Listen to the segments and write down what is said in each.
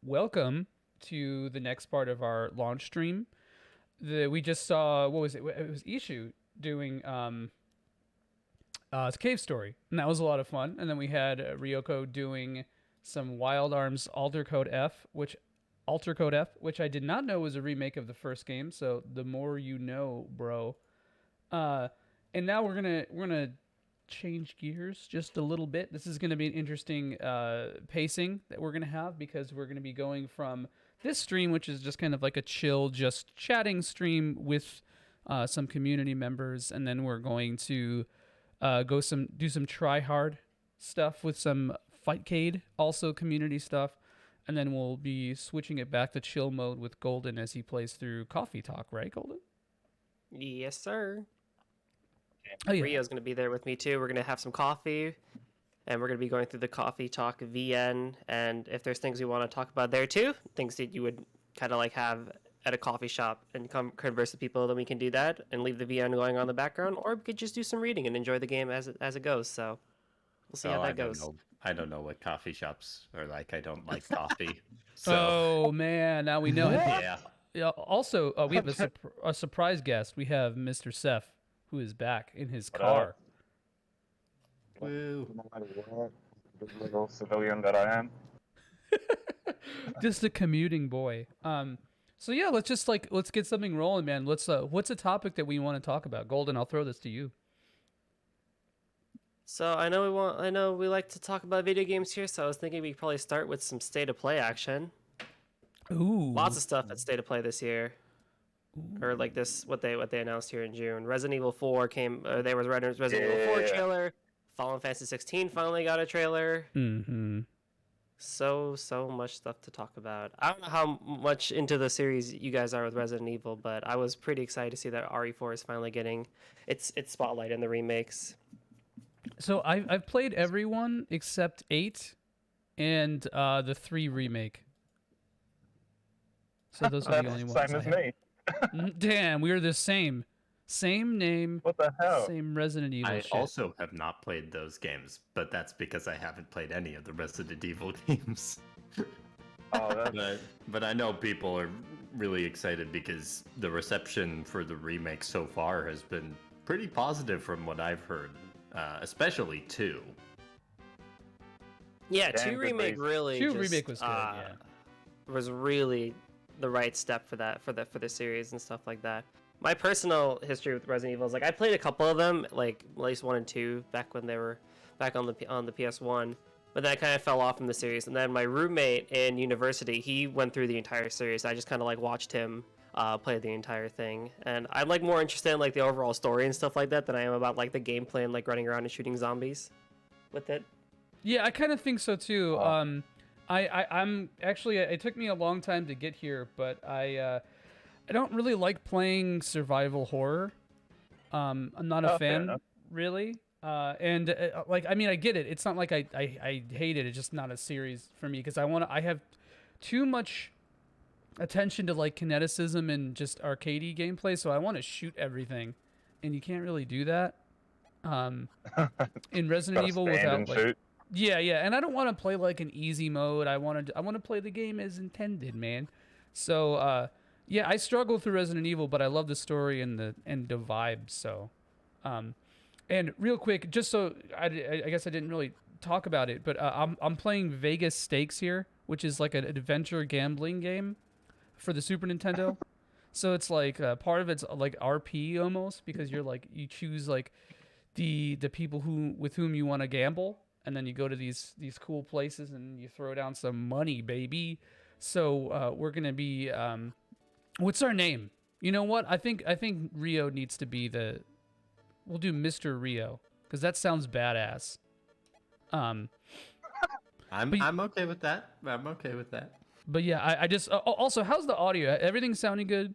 welcome to the next part of our launch stream. We just saw, what was it? It was Ishu doing it's Cave Story, and that was a lot of fun. And then we had Ryoko doing some Wild Arms Alter Code F, which I did not know was a remake of the first game. So the more you know, bro. And now we're gonna change gears just a little bit. This is gonna be an interesting pacing that we're gonna have because we're gonna be going from this stream, which is just kind of like a chill, just chatting stream with some community members, and then we're going to do some try hard stuff with some Fightcade, also community stuff, and then we'll be switching it back to chill mode with Golden as he plays through Coffee Talk, right, Golden? Yes, sir. Oh yeah. Rio's going to be there with me too. We're going to have some coffee, and we're going to be going through the Coffee Talk VN. And if there's things we want to talk about there too, things that you would kind of like have at a coffee shop and come converse with people, then we can do that and leave the VN going on in the background, or we could just do some reading and enjoy the game as it goes. So we'll see how that goes. I don't know what coffee shops are like. I don't like coffee. Oh man, now we know. Yeah. Yeah. Also, we have a surprise guest. We have Mr. Seth, who is back in his car. Woo. No matter what, the little civilian that I am. Just a commuting boy. So yeah, let's get something rolling, man. What's a topic that we want to talk about? Golden, I'll throw this to you. So I know we like to talk about video games here, so I was thinking we could probably start with some state of play action. Ooh. Lots of stuff at state of play this year. Or like this, what they announced here in June. Resident Evil 4 came. There was Resident Evil 4 trailer. Final Fantasy 16 finally got a trailer. Mm-hmm. So much stuff to talk about. I don't know how much into the series you guys are with Resident Evil, but I was pretty excited to see that RE4 is finally getting its spotlight in the remakes. So I've played every one except 8 and the 3 remake. So those are the only ones. Same as me. Damn, we're the same. Same name. What the hell? Same Resident Evil I shit. also have not played those games, but that's because I haven't played any of the Resident Evil games. Oh, but I know people are really excited because the reception for the remake so far has been pretty positive from what I've heard, especially 2. Yeah, Damn 2 good remake reason. really. 2 remake was good. Yeah. Was really the right step for the series and stuff like that. My personal history with Resident Evil is like I played a couple of them, like at least 1 and 2, back when they were back on the PS1. But then I kind of fell off from the series. And then my roommate in university, he went through the entire series. I just kind of like watched him play the entire thing. And I'm like more interested in like the overall story and stuff like that than I am about like the gameplay and like running around and shooting zombies with it. Yeah, I kind of think so too. Wow. I'm actually. It took me a long time to get here, but I don't really like playing survival horror. I'm not a fan, really. And like, I mean, I get it. It's not like I hate it. It's just not a series for me because I have too much attention to like kineticism and just arcadey gameplay, so I want to shoot everything, and you can't really do that. In Resident Evil without like. Shoot. Yeah, and I don't want to play like an easy mode. I want to play the game as intended, man. So, yeah, I struggle through Resident Evil, but I love the story and the vibe. So, and real quick, just so I guess I didn't really talk about it, but I'm playing Vegas Stakes here, which is like an adventure gambling game for the Super Nintendo. So it's like part of it's like RP almost because you choose like the people with whom you want to gamble. And then you go to these cool places and you throw down some money, baby. So we're gonna be what's our name? You know what? I think Rio needs to be we'll do Mr. Rio because that sounds badass. I'm okay with that. I'm okay with that. But yeah, I just also how's the audio? Everything sounding good?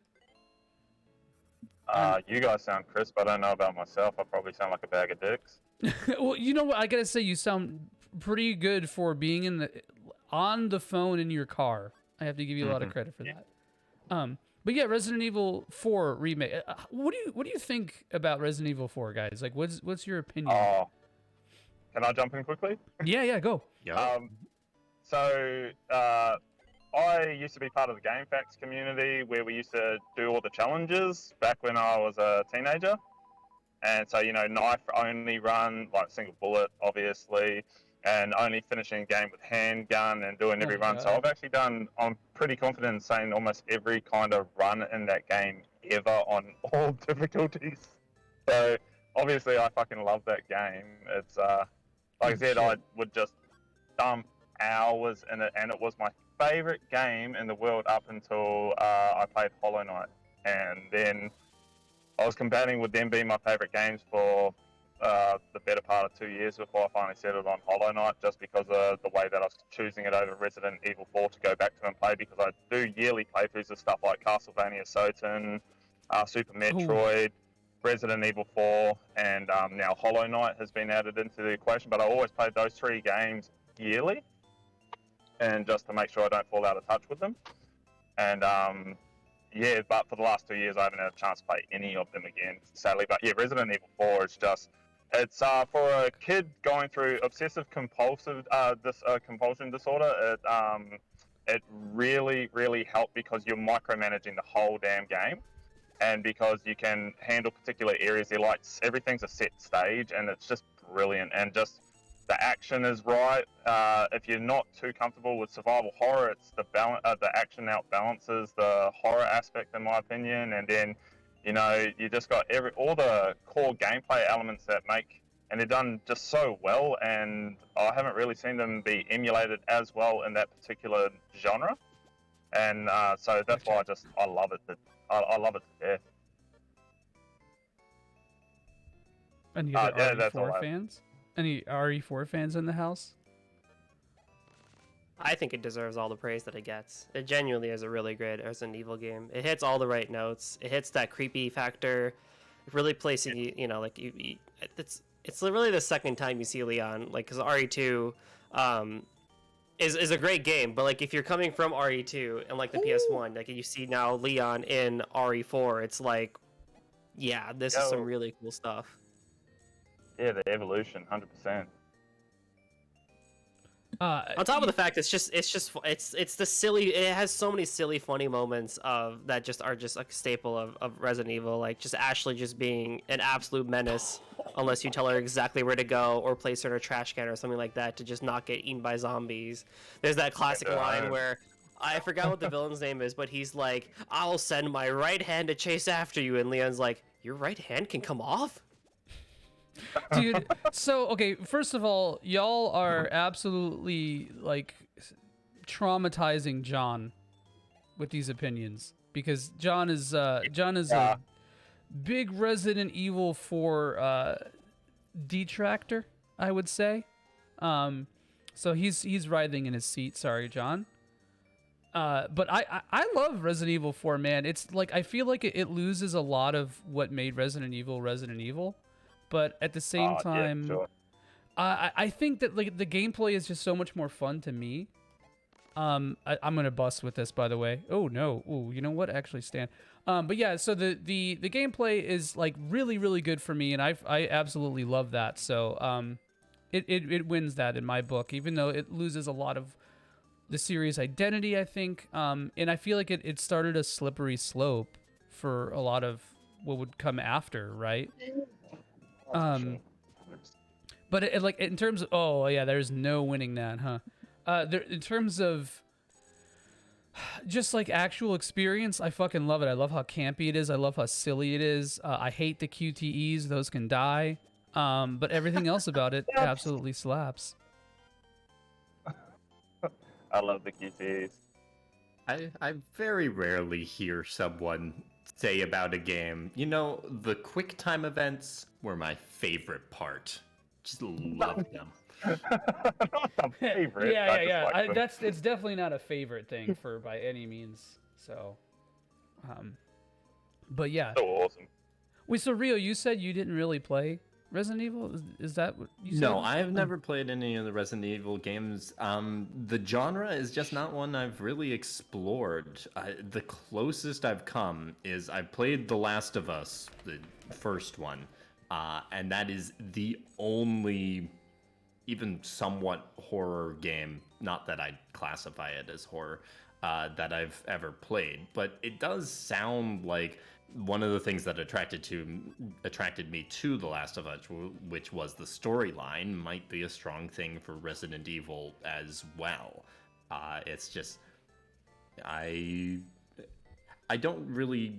You guys sound crisp. I don't know about myself. I probably sound like a bag of dicks. Well, you know what? I gotta say, you sound pretty good for being on the phone in your car. I have to give you a lot of credit for that. But yeah, Resident Evil 4 remake. What do you think about Resident Evil 4, guys? Like, what's your opinion? Can I jump in quickly? Yeah, go. Yeah. So I used to be part of the GameFAQs community where we used to do all the challenges back when I was a teenager. And so, knife only run, like single bullet, obviously, and only finishing a game with handgun and doing Oh every my run. So God. I've actually I'm pretty confident in saying almost every kind of run in that game ever on all difficulties. So obviously I fucking love that game. It's, like I said, Shit. I would just dump hours in it, and it was my favorite game in the world up until I played Hollow Knight. And then I was combating with them being my favorite games for the better part of 2 years before I finally settled on Hollow Knight, just because of the way that I was choosing it over Resident Evil 4 to go back to and play, because I do yearly playthroughs of stuff like Castlevania Soten, Super Metroid, Resident Evil 4, and now Hollow Knight has been added into the equation. But I always played those 3 games yearly, and just to make sure I don't fall out of touch with them. And yeah, but for the last 2 years, I haven't had a chance to play any of them again, sadly. But yeah, Resident Evil 4 is just, it's for a kid going through obsessive compulsive compulsion disorder. It really, really helped because you're micromanaging the whole damn game, and because you can handle particular areas. There, like everything's a set stage, and it's just brilliant. And just the action is right. If you're not too comfortable with survival horror, it's the action outbalances the horror aspect, in my opinion. And then, you just got all the core gameplay elements that make, and they're done just so well. And I haven't really seen them be emulated as well in that particular genre. And so that's why I love it. I love it to death. Any other Yeah, that's all RE4 fans? Any RE4 fans in the house? I think it deserves all the praise that it gets. It genuinely is a really great Resident Evil game. It hits all the right notes. It hits that creepy factor, really placing it's really the second time you see Leon, like, because RE2 is a great game, but like if you're coming from RE2 and like the PS1, like you see now Leon in RE4, it's like, yeah, this is some really cool stuff. Yeah, the evolution, 100%. On top of the fact, it's the silly. It has so many silly, funny moments of that just are just a staple of Resident Evil. Like just Ashley just being an absolute menace, unless you tell her exactly where to go or place her in a trash can or something like that to just not get eaten by zombies. There's that classic line where I forgot what the villain's name is, but he's like, "I'll send my right hand to chase after you," and Leon's like, "Your right hand can come off?" Dude, so okay, first of all, y'all are absolutely like traumatizing John with these opinions, because John is a big Resident Evil 4 detractor, I would say. So he's writhing in his seat. Sorry, John. But I love Resident Evil 4, man. It's like I feel like it loses a lot of what made Resident Evil. But at the same time, yeah, sure. I think that like the gameplay is just so much more fun to me. I'm gonna bust with this, by the way. Oh no, ooh, you know what? Actually, stand. But yeah, so the gameplay is like really, really good for me, and I absolutely love that. So it wins that in my book, even though it loses a lot of the series' identity, I think. And I feel like it started a slippery slope for a lot of what would come after, right? But like in terms of, oh yeah, there's no winning that, huh? In terms of just like actual experience, I fucking love it. I love how campy it is. I love how silly it is. I hate the QTEs; those can die. But everything else about it absolutely slaps. I love the QTs. I very rarely hear someone say about a game, the quick time events were my favorite part. Just love them. Not the favorite. Yeah. It's definitely not a favorite thing by any means. So, but yeah. So awesome. Wait, so Rio, you said you didn't really play Resident Evil? Is that what you said? No, I have never played any of the Resident Evil games. The genre is just not one I've really explored. The closest I've come is I played The Last of Us, the first one, and that is the only even somewhat horror game, not that I'd classify it as horror, that I've ever played, but it does sound like one of the things that attracted me to The Last of Us, which was the storyline, might be a strong thing for Resident Evil as well. It's just I don't really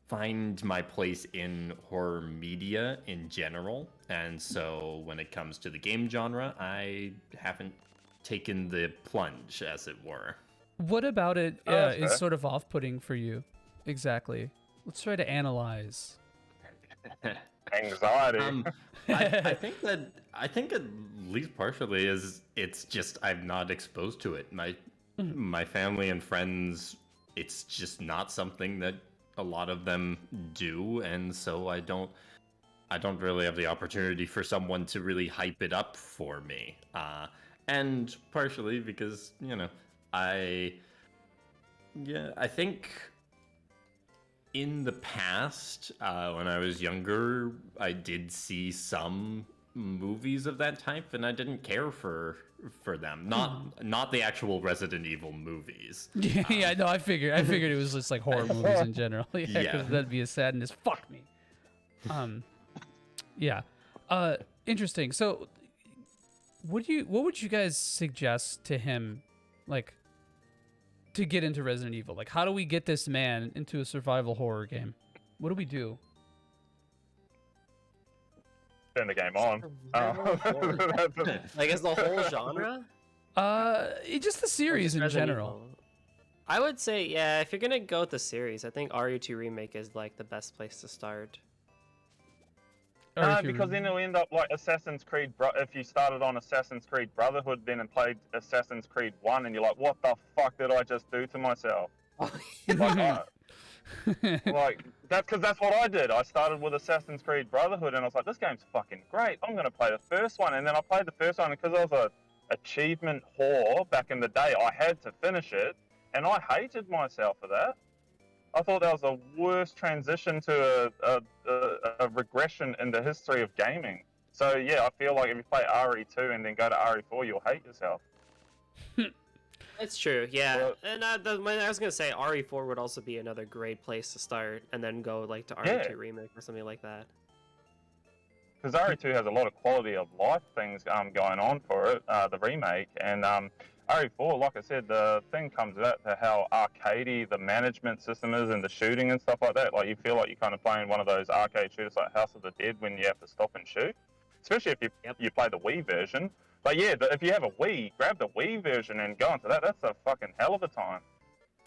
find my place in horror media in general, and so when it comes to the game genre, I haven't taken the plunge, as it were. What about it that's is fair. sort of off-putting for you? Exactly. Let's try to analyze. Anxiety. I think at least partially is it's just I'm not exposed to it. My family and friends, it's just not something that a lot of them do, and so I don't really have the opportunity for someone to really hype it up for me. And partially because I think in the past, when I was younger, I did see some movies of that type, and I didn't care for them. Not the actual Resident Evil movies. Yeah, no, I figured it was just like horror movies in general. Yeah, because Yeah. that'd be a sadness. Fuck me. Yeah. Interesting. So, what would you guys suggest to him, like, to get into Resident Evil? Like, how do we get this man into a survival horror game? What do we do? Turn the game on. Survival horror. That's Like, is the whole genre? Just the Or series just in Resident general. Evil? I would say, yeah, if you're gonna go with the series, I think RE2 Remake is like the best place to start. Or No, if you- because then it'll end up like Assassin's Creed. If you started on Assassin's Creed Brotherhood then and played Assassin's Creed 1, and you're like, what the fuck did I just do to myself? Like, that's because that's what I did. I started with Assassin's Creed Brotherhood, and I was like, this game's fucking great. I'm going to play the first one. And then I played the first one, and because I was a achievement whore back in the day, I had to finish it, and I hated myself for that. I thought that was the worst transition to a regression in the history of gaming. So yeah, I feel like if you play RE2 and then go to RE4, you'll hate yourself. It's true, yeah. Well- And I was gonna say RE4 would also be another great place to start, and then go like to RE2 Yeah. Remake or something like that. Because RE2 has a lot of quality of life things going on for it, the remake, and RE4, like I said, the thing comes out to how arcadey the management system is and the shooting and stuff like that. Like you feel like you're kind of playing one of those arcade shooters like House of the Dead when you have to stop and shoot, especially if you play the Wii version. But yeah, if you have a Wii, grab the Wii version and go into that. That's a fucking hell of a time.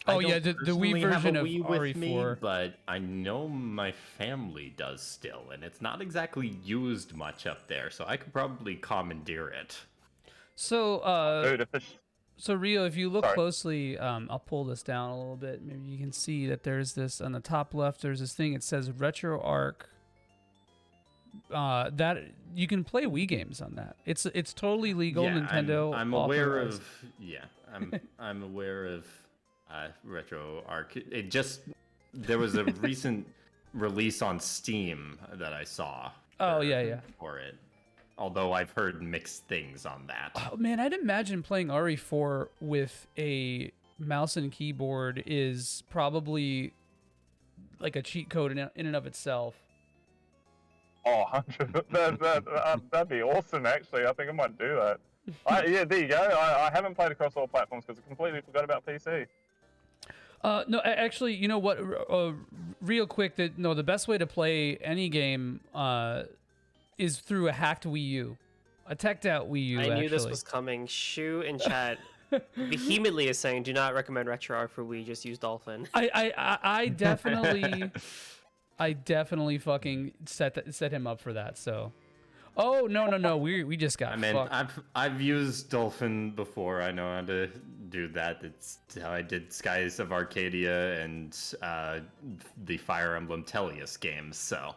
Oh I yeah, don't the Wii personally have a version of Wii with me, RE4. but I know my family does still, and it's not exactly used much up there, so I could probably commandeer it. So Dude, if it's So Rio, if you look Sorry. closely, I'll pull this down a little bit. Maybe you can see that there's this on the top left. There's this thing. It says RetroArch. That you can play Wii games on that. It's totally legal. Yeah, Nintendo. I'm aware authorized. of. Yeah, I'm aware of RetroArch. It just there was a recent release on Steam that I saw. Oh, yeah. For it, although I've heard mixed things on that. Oh man, I'd imagine playing RE4 with a mouse and keyboard is probably like a cheat code in and of itself. Oh, 100. That'd be awesome, actually. I think I might do that. Yeah, there you go. I haven't played across all platforms because I completely forgot about PC. No, actually, you know what? Real quick, the best way to play any game is through a hacked Wii U, a teched out Wii U. I knew this actually. was coming. Shu in chat vehemently is saying, "Do not recommend RetroArch for Wii. Just use Dolphin." I definitely fucking set him up for that. So, oh no, we just got. I mean, fucked. I've used Dolphin before. I know how to do that. It's how I did Skies of Arcadia and the Fire Emblem Tellius games. So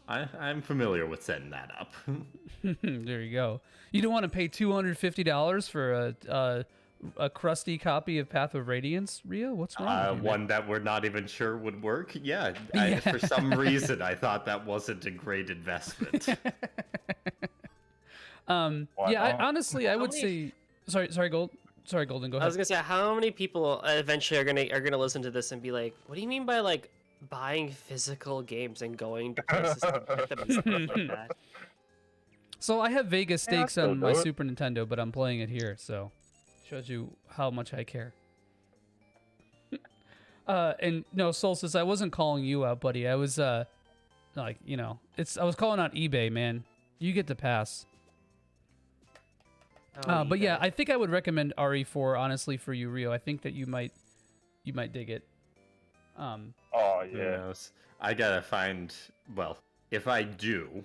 I'm familiar with setting that up. There you go. You don't want to pay $250 for a crusty copy of Path of Radiance, Rio? What's wrong with you, man? One that we're not even sure would work. Yeah, Yeah. for some reason I thought that wasn't a great investment. Why Yeah, not? honestly, I How would many- say. Sorry, Gold. Sorry, Golden, go I was ahead. gonna say, how many people eventually are gonna listen to this and be like, "What do you mean by like buying physical games and going to places to get them and stuff like that?" So I have Vegas Yeah, I Stakes still on my do it. Super Nintendo, but I'm playing it here, so shows you how much I care. And no, Solstice, I wasn't calling you out, buddy. I was like, you know, I was calling out eBay, man. You get the pass. Oh, But yeah, eBay. I think I would recommend RE4 honestly for you, Rio. I think that you might dig it. Oh Who yeah. knows? I gotta find. Well, if I do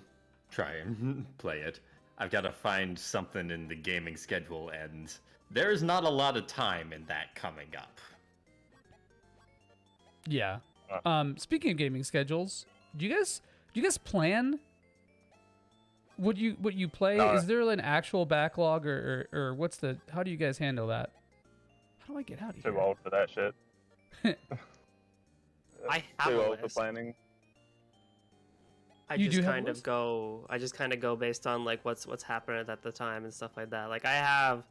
try and play it, I've gotta find something in the gaming schedule, and there's not a lot of time in that coming up. Yeah. Speaking of gaming schedules, do you guys plan what you play? No. Is there an actual backlog or what's how do you guys handle that? How do I get out of here? Too old for that shit. I have Too a old for list. planning. I You just do have a kind of list? go. I just kind of go based on like what's happening at the time and stuff like that. Like I have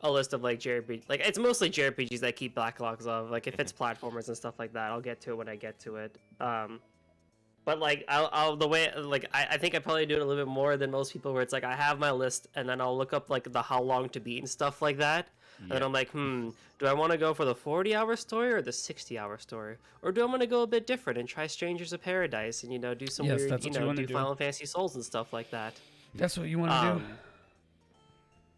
a list of like JRPG, like it's mostly JRPGs that I keep backlogs of. Like if it's platformers and stuff like that, I'll get to it when I get to it. But like I'll the way like I think I probably do it a little bit more than most people, where it's like I have my list and then I'll look up like the how long to beat and stuff like that. And then Yeah. I'm like, do I want to go for the 40-hour story or the 60-hour story? Or do I want to go a bit different and try Strangers of Paradise and, do some Yes, weird, that's what you wanna do do. Final Fantasy Souls and stuff like that? That's what you want to do.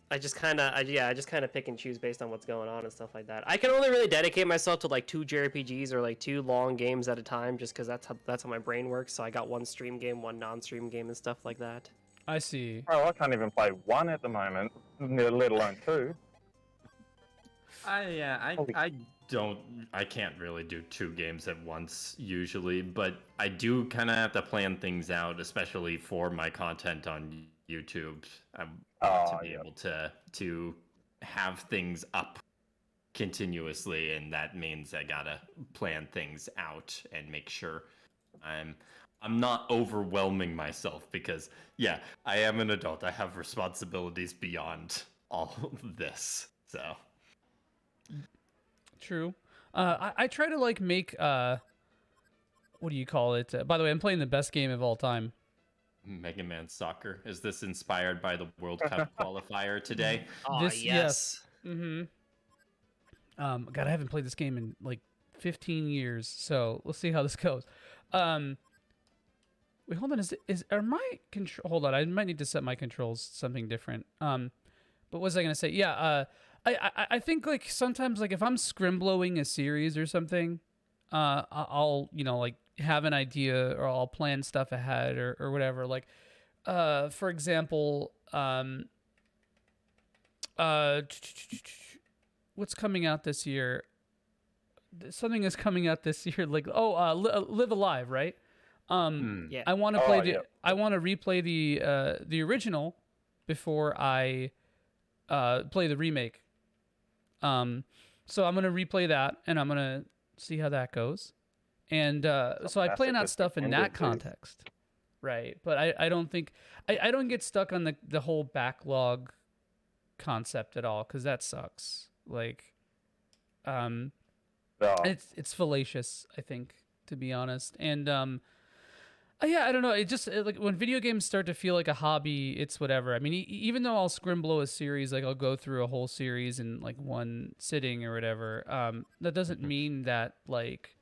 I just kind of pick and choose based on what's going on and stuff like that. I can only really dedicate myself to like 2 JRPGs or like 2 long games at a time, just because that's how my brain works. So I got 1 stream game, 1 non-stream game, and stuff like that. I see. Bro, I can't even play one at the moment, let alone 2. Holy- I can't really do 2 games at once usually, but I do kind of have to plan things out, especially for my content on YouTube. I want to be yeah. able to have things up continuously, and that means I gotta plan things out and make sure I'm not overwhelming myself, because yeah, I am an adult. I have responsibilities beyond all of this. So True. I try to like make what do you call it? By the way, I'm playing the best game of all time. Mega Man Soccer, is this inspired by the World Cup qualifier today? Oh This- yes. Mm-hmm. God, I haven't played this game in like 15 years, so let's see how this goes. Wait, hold on. Are my control? Hold on, I might need to set my controls something different. But what was I gonna say? Yeah. I think like sometimes like if I'm scrimblowing a series or something, I'll like have an idea or I'll plan stuff ahead or whatever. Like, for example, what's coming out this year? Something is coming out this year. Like, Live Alive, right? Yeah. I want to play yeah. I want to replay the original before I play the remake. So I'm gonna replay that and I'm gonna see how that goes. And so I plan Classic out is stuff in ended, that dude. context, right? But I don't think I don't get stuck on the whole backlog concept at all, because that sucks. Like, Oh, it's fallacious, I think, to be honest. And yeah, I don't know. Like when video games start to feel like a hobby, it's whatever. I mean, even though I'll scrimblow a series, like I'll go through a whole series in like one sitting or whatever. That doesn't mean that like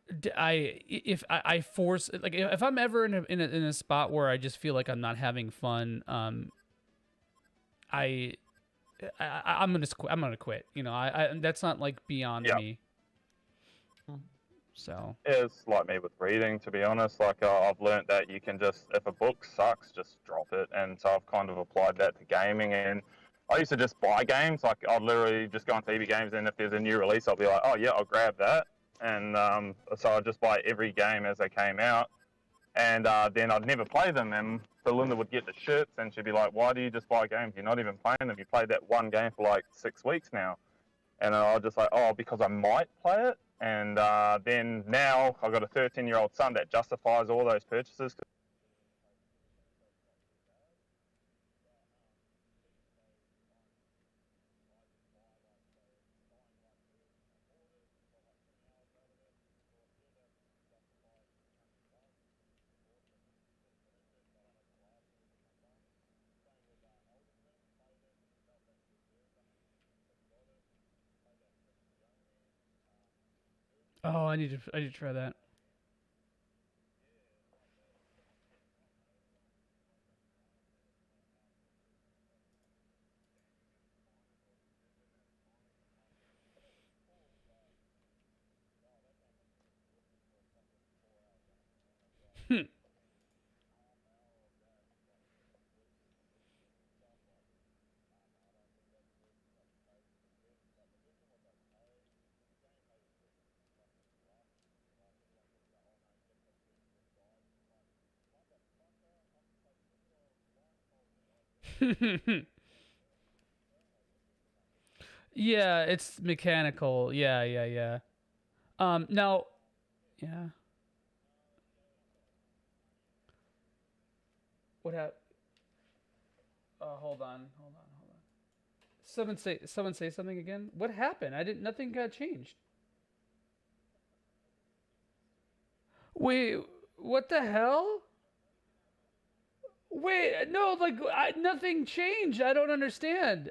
if I force like if I'm ever in a spot where I just feel like I'm not having fun, I'm gonna quit. That's not like beyond Yeah. me. So it's like me with reading, to be honest. Like, I've learnt that you can just, if a book sucks, just drop it. And so I've kind of applied that to gaming. And I used to just buy games. Like, I'd literally just go on TV games, and if there's a new release, I'll be like, oh yeah, I'll grab that. And so I'd just buy every game as they came out. And then I'd never play them. And Belinda would get the shits, and she'd be like, why do you just buy games? You're not even playing them. You played that one game for like 6 weeks now. And I was just like, oh, because I might play it. And then now I've got a 13-year-old son that justifies all those purchases. Oh, I need to try that. Yeah, it's mechanical. Yeah, yeah, yeah. Now, yeah. What happened? Hold on, hold on, hold on. Someone say something again. What happened? I didn't. Nothing got changed. Wait, what the hell? Wait, no, like nothing changed. I don't understand.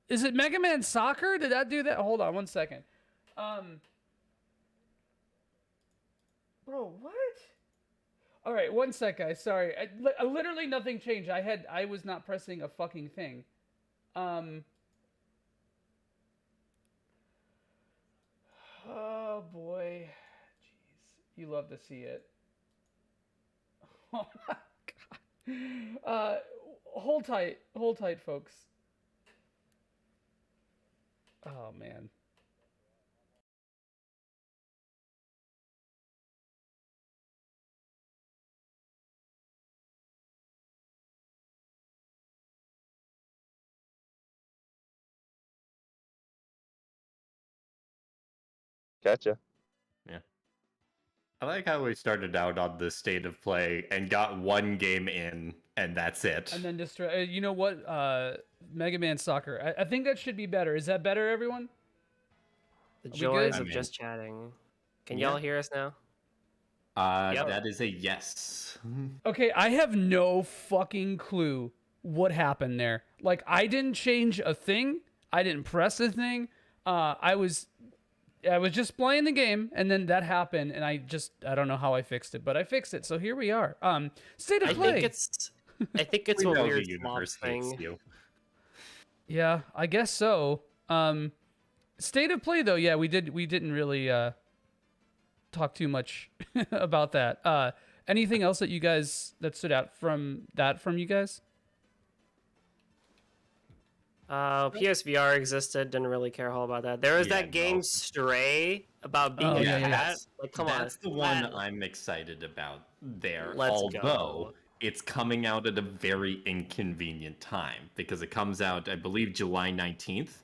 Is it Mega Man Soccer? Did that do that? Hold on, 1 second. Um, bro, what? All right, 1 sec, guys. Sorry, literally nothing changed. I was not pressing a fucking thing. Um. Oh boy, jeez, you love to see it. Oh my god. Hold tight, folks. Oh man. Gotcha. Yeah. I like how we started out on the state of play and got one game in, and that's it. And then just you know what? Mega Man Soccer. I think that should be better. Is that better, everyone? The we joys good? of I just chatting. Can yeah. y'all hear us now? Yep. That is a yes. Okay, I have no fucking clue what happened there. Like, I didn't change a thing. I didn't press a thing. I was just playing the game, and then that happened, and I don't know how I fixed it, but I fixed it. So here we are. State of I play. think it's We a know weird the flop universe hates thing. you. Yeah, I guess so. State of play though, yeah, we didn't really talk too much about that. Anything else that you guys that stood out from you guys? PSVR existed. Didn't really care a whole about that. There was Yeah, that game no. Stray about being Oh, a yeah, yeah, cat. yeah. Like, come That's on. the one That- I'm excited about there. Let's Although go. it's coming out at a very inconvenient time because it comes out, I believe, July 19th,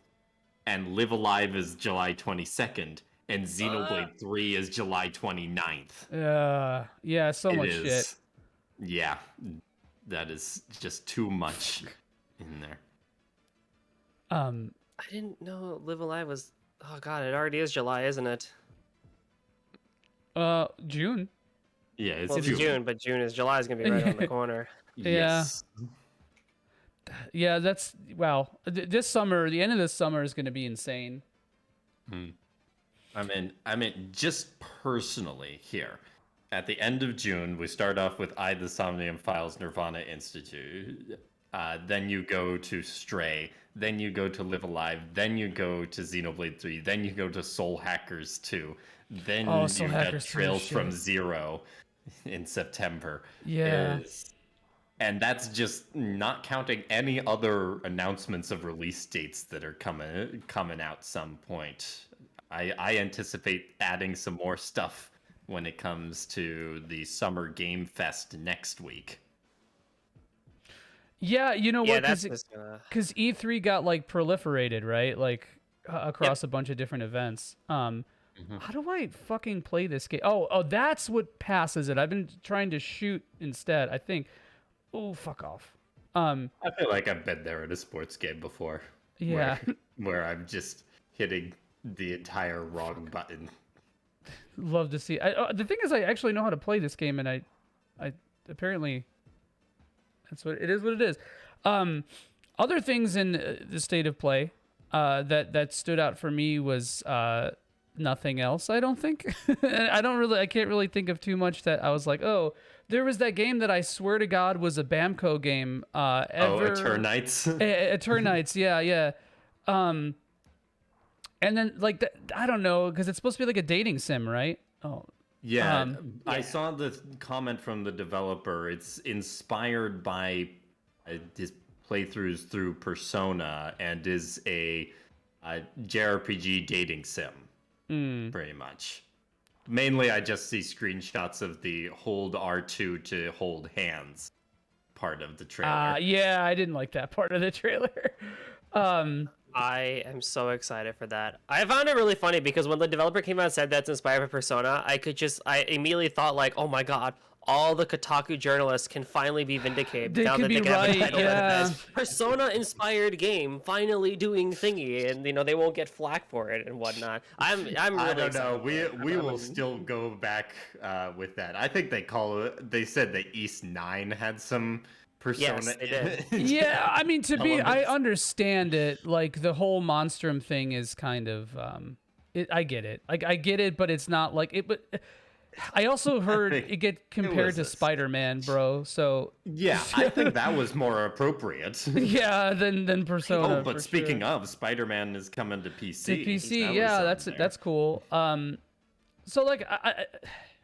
and Live Alive is July 22nd, and Xenoblade 3 is July 29th. Yeah, so It much is, shit. yeah, that is just too much in there. Um, I didn't know Live Alive was. Oh god, it already is July, isn't it? June. Yeah, it's Well, it's June. June, but July is gonna be right on the corner. Yes. Yeah, that's wow. This summer, the end of this summer is going to be insane. I mean, just personally here. At the end of June, we start off with I, the Somnium Files, Nirvana Institute. Then you go to Stray. Then you go to Live Alive. Then you go to Xenoblade 3. Then you go to Soul Hackers 2. Then Soul you Hackers get 2, Trails from shit. Zero in September. Yeah. And that's just not counting any other announcements of release dates that are coming out some point. I anticipate adding some more stuff when it comes to the Summer Game Fest next week. Yeah, you know Yeah, what? that's just gonna. Because E3 got like proliferated, right? Like across a bunch of different events. How do I fucking play this game? Oh, that's what passes it. I've been trying to shoot instead, I think. Oh, fuck off. I feel like I've been there in a sports game before. Yeah. Where I'm just hitting the entire wrong button. Love to see. The thing is, I actually know how to play this game, and I apparently that's what it is. What it is. Other things in the state of play that stood out for me was nothing else, I don't think. I can't really think of too much that I was like, oh, there was that game that I swear to God was a Bamco game. Eternites. Eternites, yeah. And then like I don't know, because it's supposed to be like a dating sim, right? Oh, Yeah, I saw the comment from the developer. It's inspired by his playthroughs through Persona and is a JRPG dating sim, pretty much. Mainly, I just see screenshots of the hold R2 to hold hands part of the trailer. yeah, I didn't like that part of the trailer. I am so excited for that. I found it really funny because when the developer came out and said that's inspired by Persona, I immediately thought like, oh my god, all the Kotaku journalists can finally be vindicated. They now could that be they can have a right, title yeah. that says Persona-inspired game finally doing thingy, and they won't get flack for it and whatnot. I'm really I don't know. excited. We will still go back with that. I think they said that East 9 had some Persona. Yes, they did. Yeah, I mean, I Elements. understand it. Like the whole Monstrum thing is kind of, I get it. Like I get it, but it's not like it. But I also heard think it get compared was to a Spider-Man, bro. So Yeah, I think that was more appropriate. yeah, than Persona. Oh, but for speaking sure. of, Spider-Man is coming to PC. To PC, That was yeah, on that's there. that's cool. So like,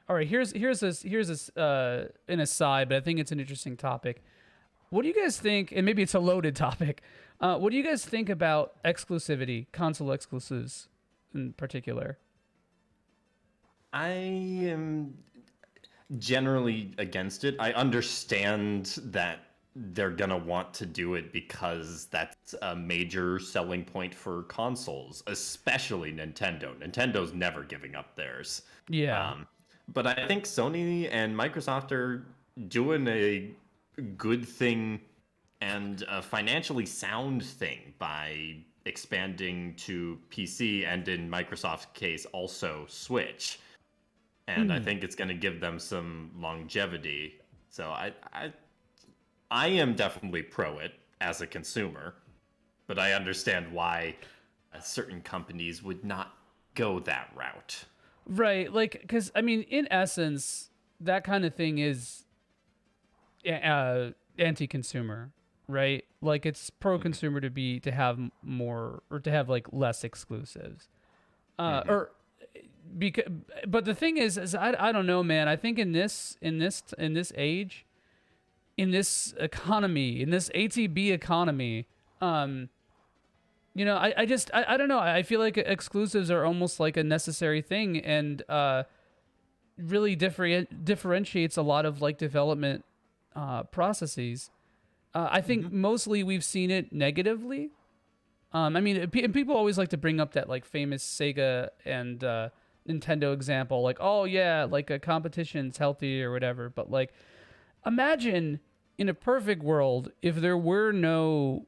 all right, here's an aside, but I think it's an interesting topic. What do you guys think? And maybe it's a loaded topic. What do you guys think about exclusivity, console exclusives in particular? I am generally against it. I understand that they're gonna want to do it because that's a major selling point for consoles, especially Nintendo. Nintendo's never giving up theirs. Yeah. But I think Sony and Microsoft are doing a good thing and a financially sound thing by expanding to PC and in Microsoft's case also Switch. And I think it's going to give them some longevity. So I am definitely pro it as a consumer, but I understand why certain companies would not go that route. Right, like, because I mean, in essence, that kind of thing is anti-consumer, right? Like, it's pro-consumer to have more or to have like less exclusives, or because. But the thing is I don't know, man. I think in this age, in this economy, in this ATB economy, you know, I don't know. I feel like exclusives are almost like a necessary thing, and really differentiates a lot of like development processes. I think mostly we've seen it negatively. I mean, and people always like to bring up that like famous Sega and Nintendo example, like, oh yeah, like a competition's healthy or whatever. But like, imagine in a perfect world if there was no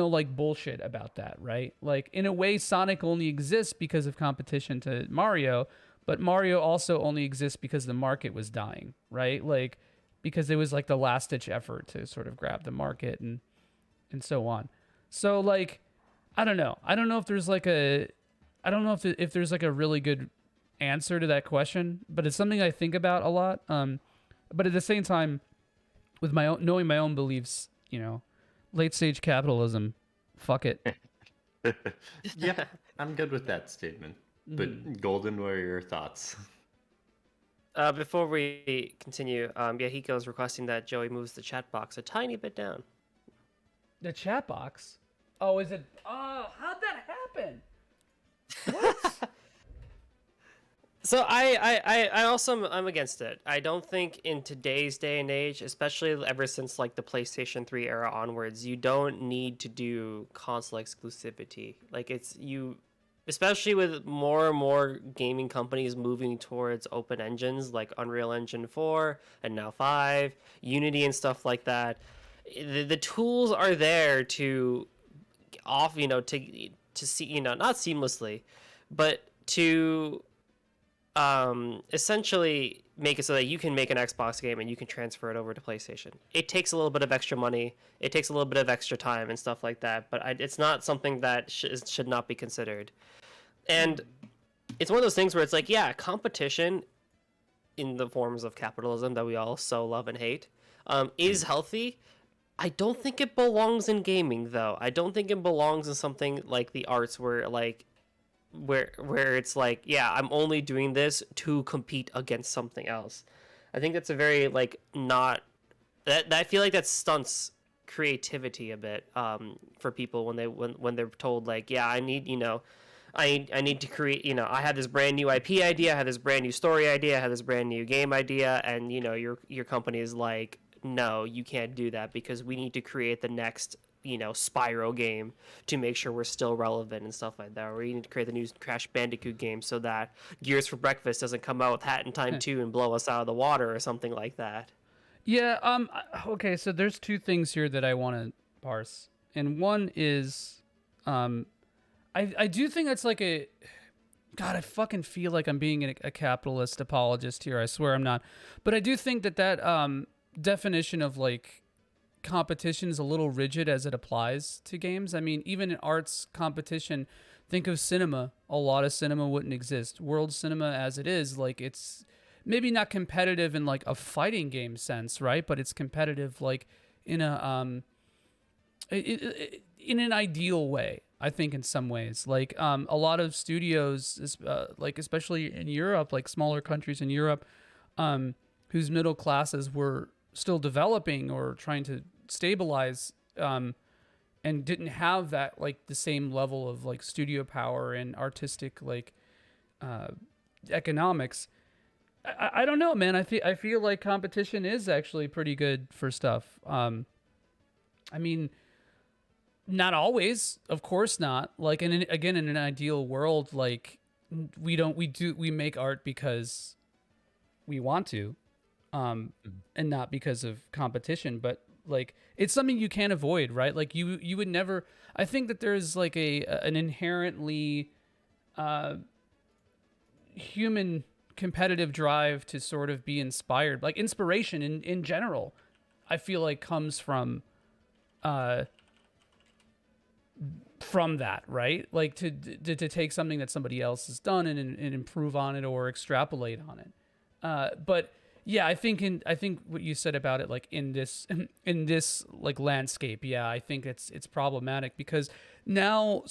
like bullshit about that, right? Like, in a way, Sonic only exists because of competition to Mario, but Mario also only exists because the market was dying, right? Like, because it was like the last ditch effort to sort of grab the market and so on. So like, I don't know. I don't know if there's like a really good answer to that question, but it's something I think about a lot. But at the same time, with knowing my own beliefs, you know, late stage capitalism, fuck it. Yeah, I'm good with that statement. But Golden, what are your thoughts? Before we continue, Hiko's requesting that Joey moves the chat box a tiny bit down. The chat box. Oh, is it? Oh, how'd that happen? What? So I also I'm against it. I don't think in today's day and age, especially ever since like the PlayStation 3 era onwards, you don't need to do console exclusivity. Like especially with more and more gaming companies moving towards open engines like Unreal Engine 4 and now 5, Unity and stuff like that. The tools are there to to see, not seamlessly, but to essentially make it so that you can make an Xbox game and you can transfer it over to PlayStation. It takes a little bit of extra money, it takes a little bit of extra time and stuff like that, but it's not something that should not be considered. And it's one of those things where it's like, yeah, competition in the forms of capitalism that we all so love and hate is healthy. I don't think it belongs in gaming, though. I don't think it belongs in something like the arts where where it's like, yeah, I'm only doing this to compete against something else. I think that's a very like not that I feel like that stunts creativity a bit for people when when they're told like, yeah, I need, I need to create, I have this brand new IP idea, I have this brand new story idea, I have this brand new game idea, and your company is like, no, you can't do that because we need to create the next, Spyro game to make sure we're still relevant and stuff like that. Or we need to create the new Crash Bandicoot game so that Gears for Breakfast doesn't come out with Hat in Time 2 and blow us out of the water or something like that. Yeah. Okay. So there's two things here that I want to parse, and one is, I do think that's like a, God, I fucking feel like I'm being a capitalist apologist here. I swear I'm not, but I do think that definition of like competition is a little rigid as it applies to games. I mean, even in arts competition, think of cinema. A lot of cinema wouldn't exist. World cinema as it is, like it's maybe not competitive in like a fighting game sense, right? But it's competitive like in a in an ideal way. I think in some ways, like a lot of studios, like especially in Europe, like smaller countries in Europe, whose middle classes were still developing or trying to stabilize, and didn't have that like the same level of like studio power and artistic like economics. I don't know, man. I feel like competition is actually pretty good for stuff. I mean, not always, of course not. Like, again, in an ideal world, like we make art because we want to, and not because of competition. But like, it's something you can't avoid, right? Like you would never. I think that there's like an inherently human competitive drive to sort of be inspired. Like inspiration in general, I feel like comes from that, right? Like to take something that somebody else has done and improve on it or extrapolate on it. But yeah, I think what you said about it, like in this like landscape, yeah, I think it's problematic because now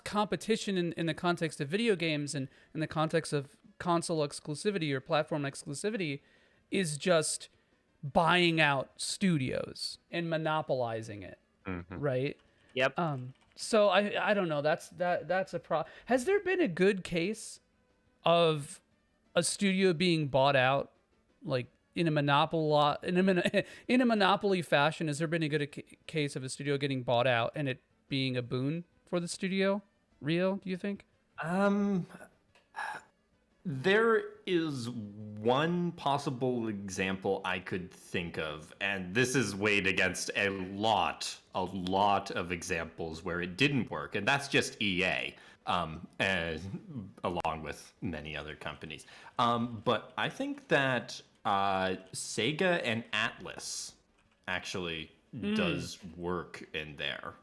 competition in the context of video games and in the context of console exclusivity or platform exclusivity is just buying out studios and monopolizing it, right? Yep. So I don't know. That's a pro. Has there been a good case of a studio being bought out, like in a in a monopoly fashion? Has there been a good case of a studio getting bought out and it being a boon for the studio? Rio, do you think? There is one possible example I could think of, and this is weighed against a lot of examples where it didn't work, and that's just EA, and along with many other companies. But I think that Sega and Atlas actually does work in there.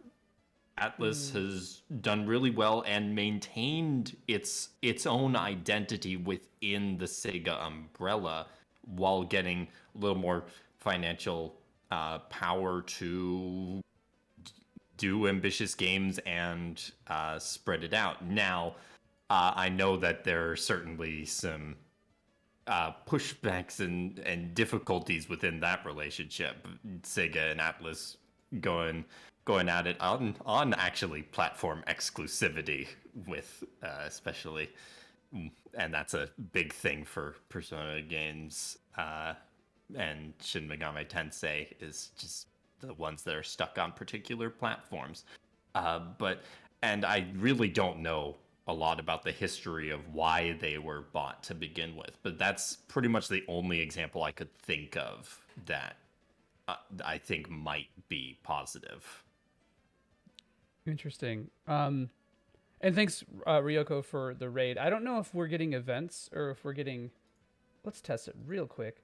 Atlas has done really well and maintained its own identity within the Sega umbrella while getting a little more financial power to do ambitious games and spread it out. Now, I know that there are certainly some pushbacks and difficulties within that relationship. Sega and Atlas going at it on actually platform exclusivity with especially, and that's a big thing for Persona games, and Shin Megami Tensei is just the ones that are stuck on particular platforms. And I really don't know a lot about the history of why they were bought to begin with, but that's pretty much the only example I could think of that I think might be positive. Interesting. And thanks, Ryoko, for the raid. I don't know if we're getting events or if we're getting. Let's test it real quick.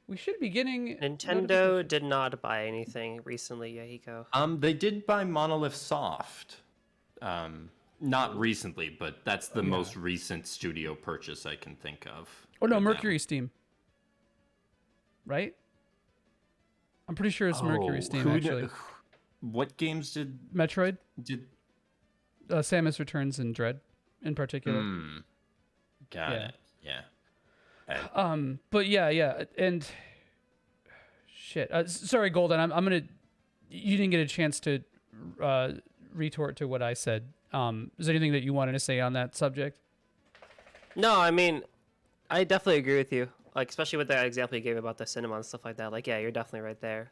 We should be getting. Nintendo did not buy anything recently, Yahiko. They did buy Monolith Soft. Not recently, but that's the most recent studio purchase I can think of. Oh no, for them. Mercury Steam. Right? I'm pretty sure it's Mercury Steam actually. What games Metroid, did? Samus Returns, and Dread, in particular. Got Yeah. it. Yeah. But yeah, and shit. Sorry, Golden. I'm gonna. You didn't get a chance to retort to what I said. Is there anything that you wanted to say on that subject? No, I mean, I definitely agree with you. Like, especially with that example you gave about the cinema and stuff like that. Like, yeah, you're definitely right there.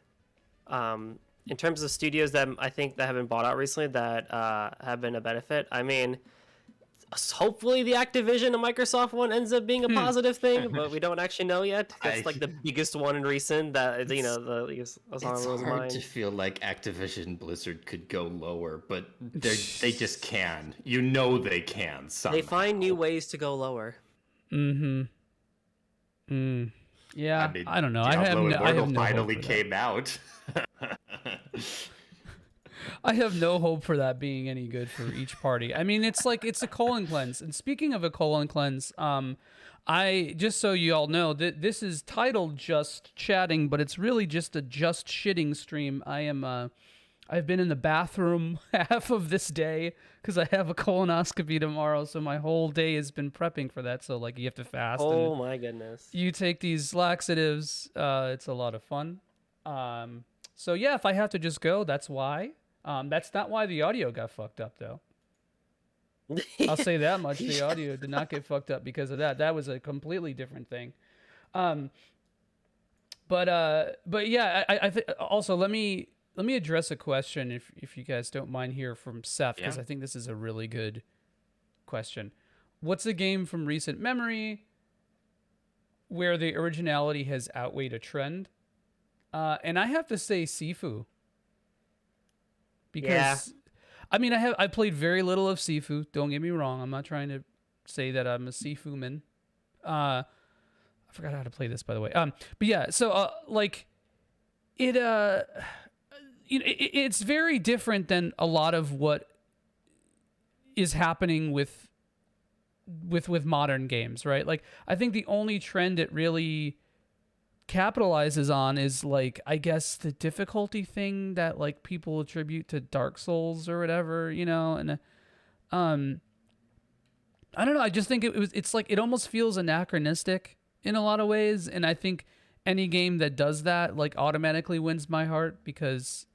In terms of studios that I think that have been bought out recently that have been a benefit, I mean, hopefully the Activision and Microsoft one ends up being a positive thing, but we don't actually know yet. It's like the biggest one in recent that, you know, It's hard to feel like Activision Blizzard could go lower, but they just can. You know they can somehow. They find new ways to go lower. Yeah, mean, I don't know. Diablo I have Immortal no finally hope for came out. I have no hope for that being any good for each party. I mean, it's like it's a colon cleanse. And speaking of a colon cleanse, I just so you all know that this is titled Just Chatting, but it's really just a just shitting stream. I've been in the bathroom half of this day because I have a colonoscopy tomorrow, so my whole day has been prepping for that. So like you have to fast. Oh and my goodness. you take these laxatives. It's a lot of fun. So yeah, if I have to just go, that's why. That's not why the audio got fucked up, though. I'll say that much. The audio did not get fucked up because of that. That was a completely different thing. But yeah, I think also let me address a question if you guys don't mind here from Seth, because I think this is a really good question. What's a game from recent memory where the originality has outweighed a trend? And I have to say Sifu. Because I mean I played very little of Sifu, don't get me wrong. I'm not trying to say that I'm a Sifu man. I forgot how to play this, by the way. But yeah, so like it it's very different than a lot of what is happening with modern games, right? Like I think the only trend it really capitalizes on is like I guess the difficulty thing that like people attribute to Dark Souls or whatever, you know, and I don't know, I just think it's like it almost feels anachronistic in a lot of ways, and I think any game that does that like automatically wins my heart because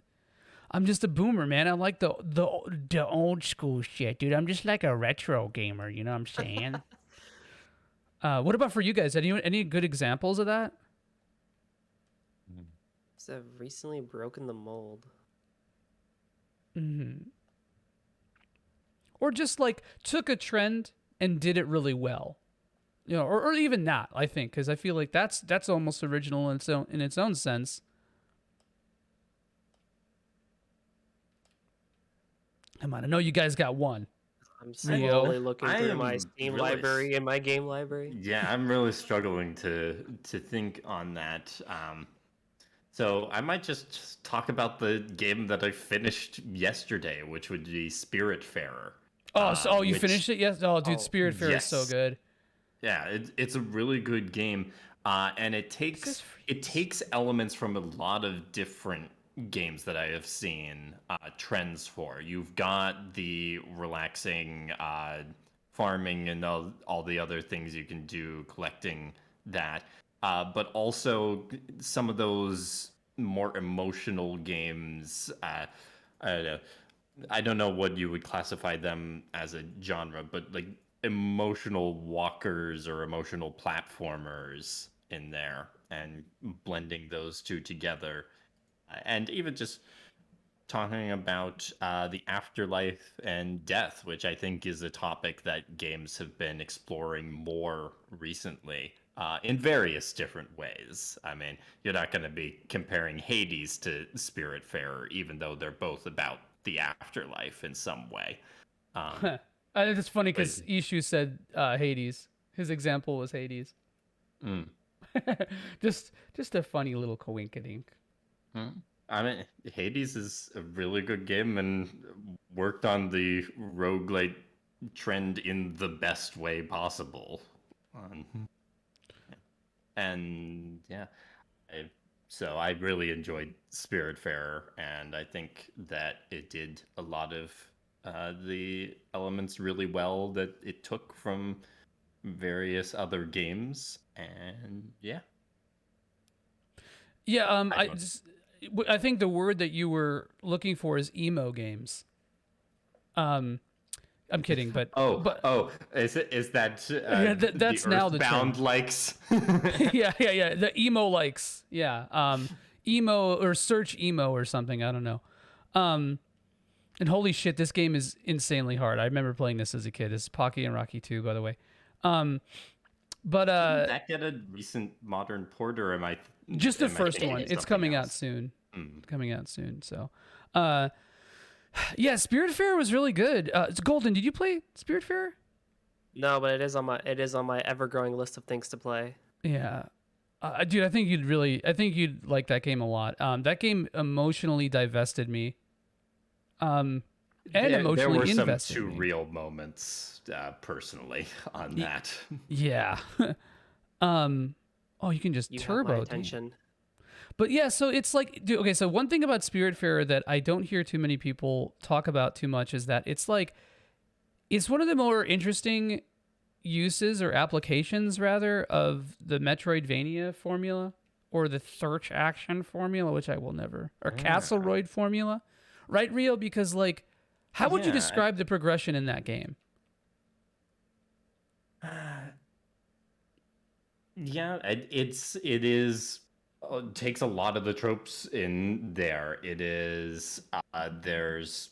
I'm just a boomer, man. I like the old school shit, dude. I'm just like a retro gamer, you know what I'm saying? What about for you guys? Any good examples of that? Have recently broken the mold. Or just like took a trend and did it really well, you know, or even not. I think because I feel like that's almost original in its own sense. Come on, I know you guys got one. I'm slowly looking through my Steam really library and my game library. Yeah, I'm really struggling to think on that. So I might just talk about the game that I finished yesterday, which would be Spiritfarer. Oh, you finished it? Yes. Oh, dude, Spiritfarer is so good. Yeah, it's a really good game, and it takes elements from a lot of different games that I have seen trends for. You've got the relaxing farming and all the other things you can do, collecting that. But also some of those more emotional games. I don't know what you would classify them as a genre, but like emotional walkers or emotional platformers in there, and blending those two together, and even just talking about the afterlife and death, which I think is a topic that games have been exploring more recently. In various different ways. I mean, you're not going to be comparing Hades to Spiritfarer, even though they're both about the afterlife in some way. It's funny because Ishu said Hades. His example was Hades. Just a funny little coinkydink. I mean, Hades is a really good game and worked on the roguelite trend in the best way possible. And yeah, I, so I really enjoyed Spiritfarer, and I think that it did a lot of the elements really well that it took from various other games, and yeah, Yeah, I don't. I think the word that you were looking for is emo games. Um, I'm kidding, but Oh, but oh, is that yeah, the that's now the Earthbound term. likes? Yeah. The emo likes. Yeah. Emo or search emo or something. I don't know. Um, and holy shit, this game is insanely hard. I remember playing this as a kid. It's Pocky and Rocky 2, by the way. Um, but Didn't that get a recent modern port, or just the am I first thinking one. of It's something coming out else? soon. Mm. Coming out soon. So, uh, yeah, Spiritfarer was really good. It's Golden. Did you play Spiritfarer? No, but it is on my ever growing list of things to play. Yeah. Dude, I think you'd like that game a lot. That game emotionally divested me. And There emotionally were some invested too me. real moments, personally, on Ye- that. Yeah. um, oh, you can just You have my turbo. Damn. attention. But yeah, so it's like, dude, okay, so one thing about Spiritfarer that I don't hear too many people talk about too much is that it's like, it's one of the more interesting uses or applications, rather, of the Metroidvania formula or the search action formula, which I will never, or Castleroid formula. Right, Rio? Because, like, how would you Yeah, describe the progression in that game? yeah, it is takes a lot of the tropes in there. It is there's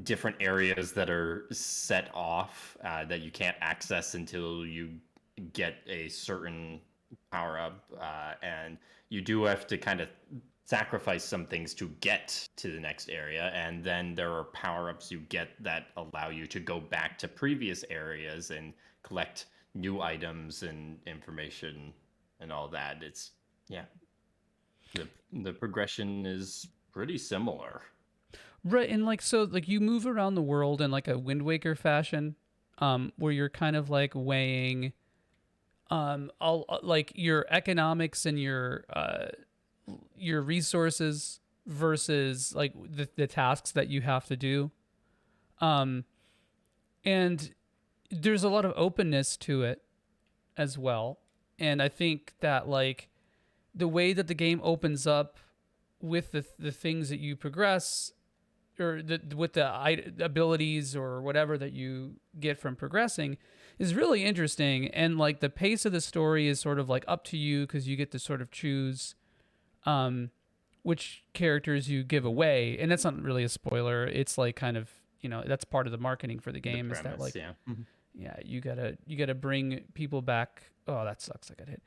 different areas that are set off that you can't access until you get a certain power up, and you do have to kind of sacrifice some things to get to the next area, and then there are power ups you get that allow you to go back to previous areas and collect new items and information and all that. It's yeah, the progression is pretty similar. Right, and like so like you move around the world in like a Wind Waker fashion, where you're kind of like weighing all like your economics and your resources versus like the tasks that you have to do. Um and there's a lot of openness to it as well. And I think that like the way that the game opens up with the things that you progress or with the abilities or whatever that you get from progressing is really interesting, and like the pace of the story is sort of like up to you because you get to sort of choose um which characters you give away, and that's not really a spoiler. It's like kind of, that's part of the marketing for the The game, is that premise, like, yeah. yeah, you gotta bring people back. Oh, that sucks. I got hit.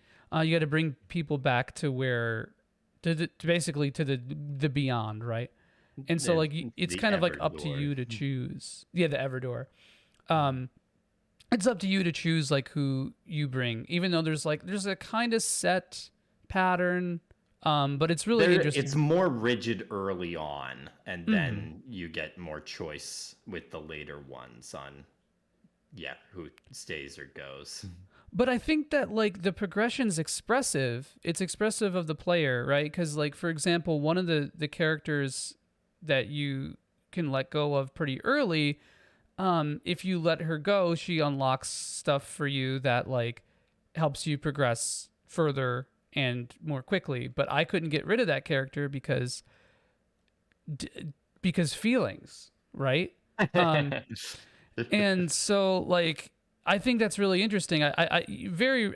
You gotta bring people back to where, basically to the beyond, right? And so like it's The kind of like up to Everdoor. you to choose. Yeah, the Everdoor. Um, it's up to you to choose like who you bring, even though there's a kind of set pattern. But it's really interesting. It's more rigid early on, and Mm-hmm. then you get more choice with the later ones on, yeah, who stays or goes. But I think that like the progression's expressive. It's expressive of the player, right? Because like for example, one of the characters that you can let go of pretty early, if you let her go, she unlocks stuff for you that like helps you progress further and more quickly. But I couldn't get rid of that character because feelings, right? Um, and so like I think that's really interesting. I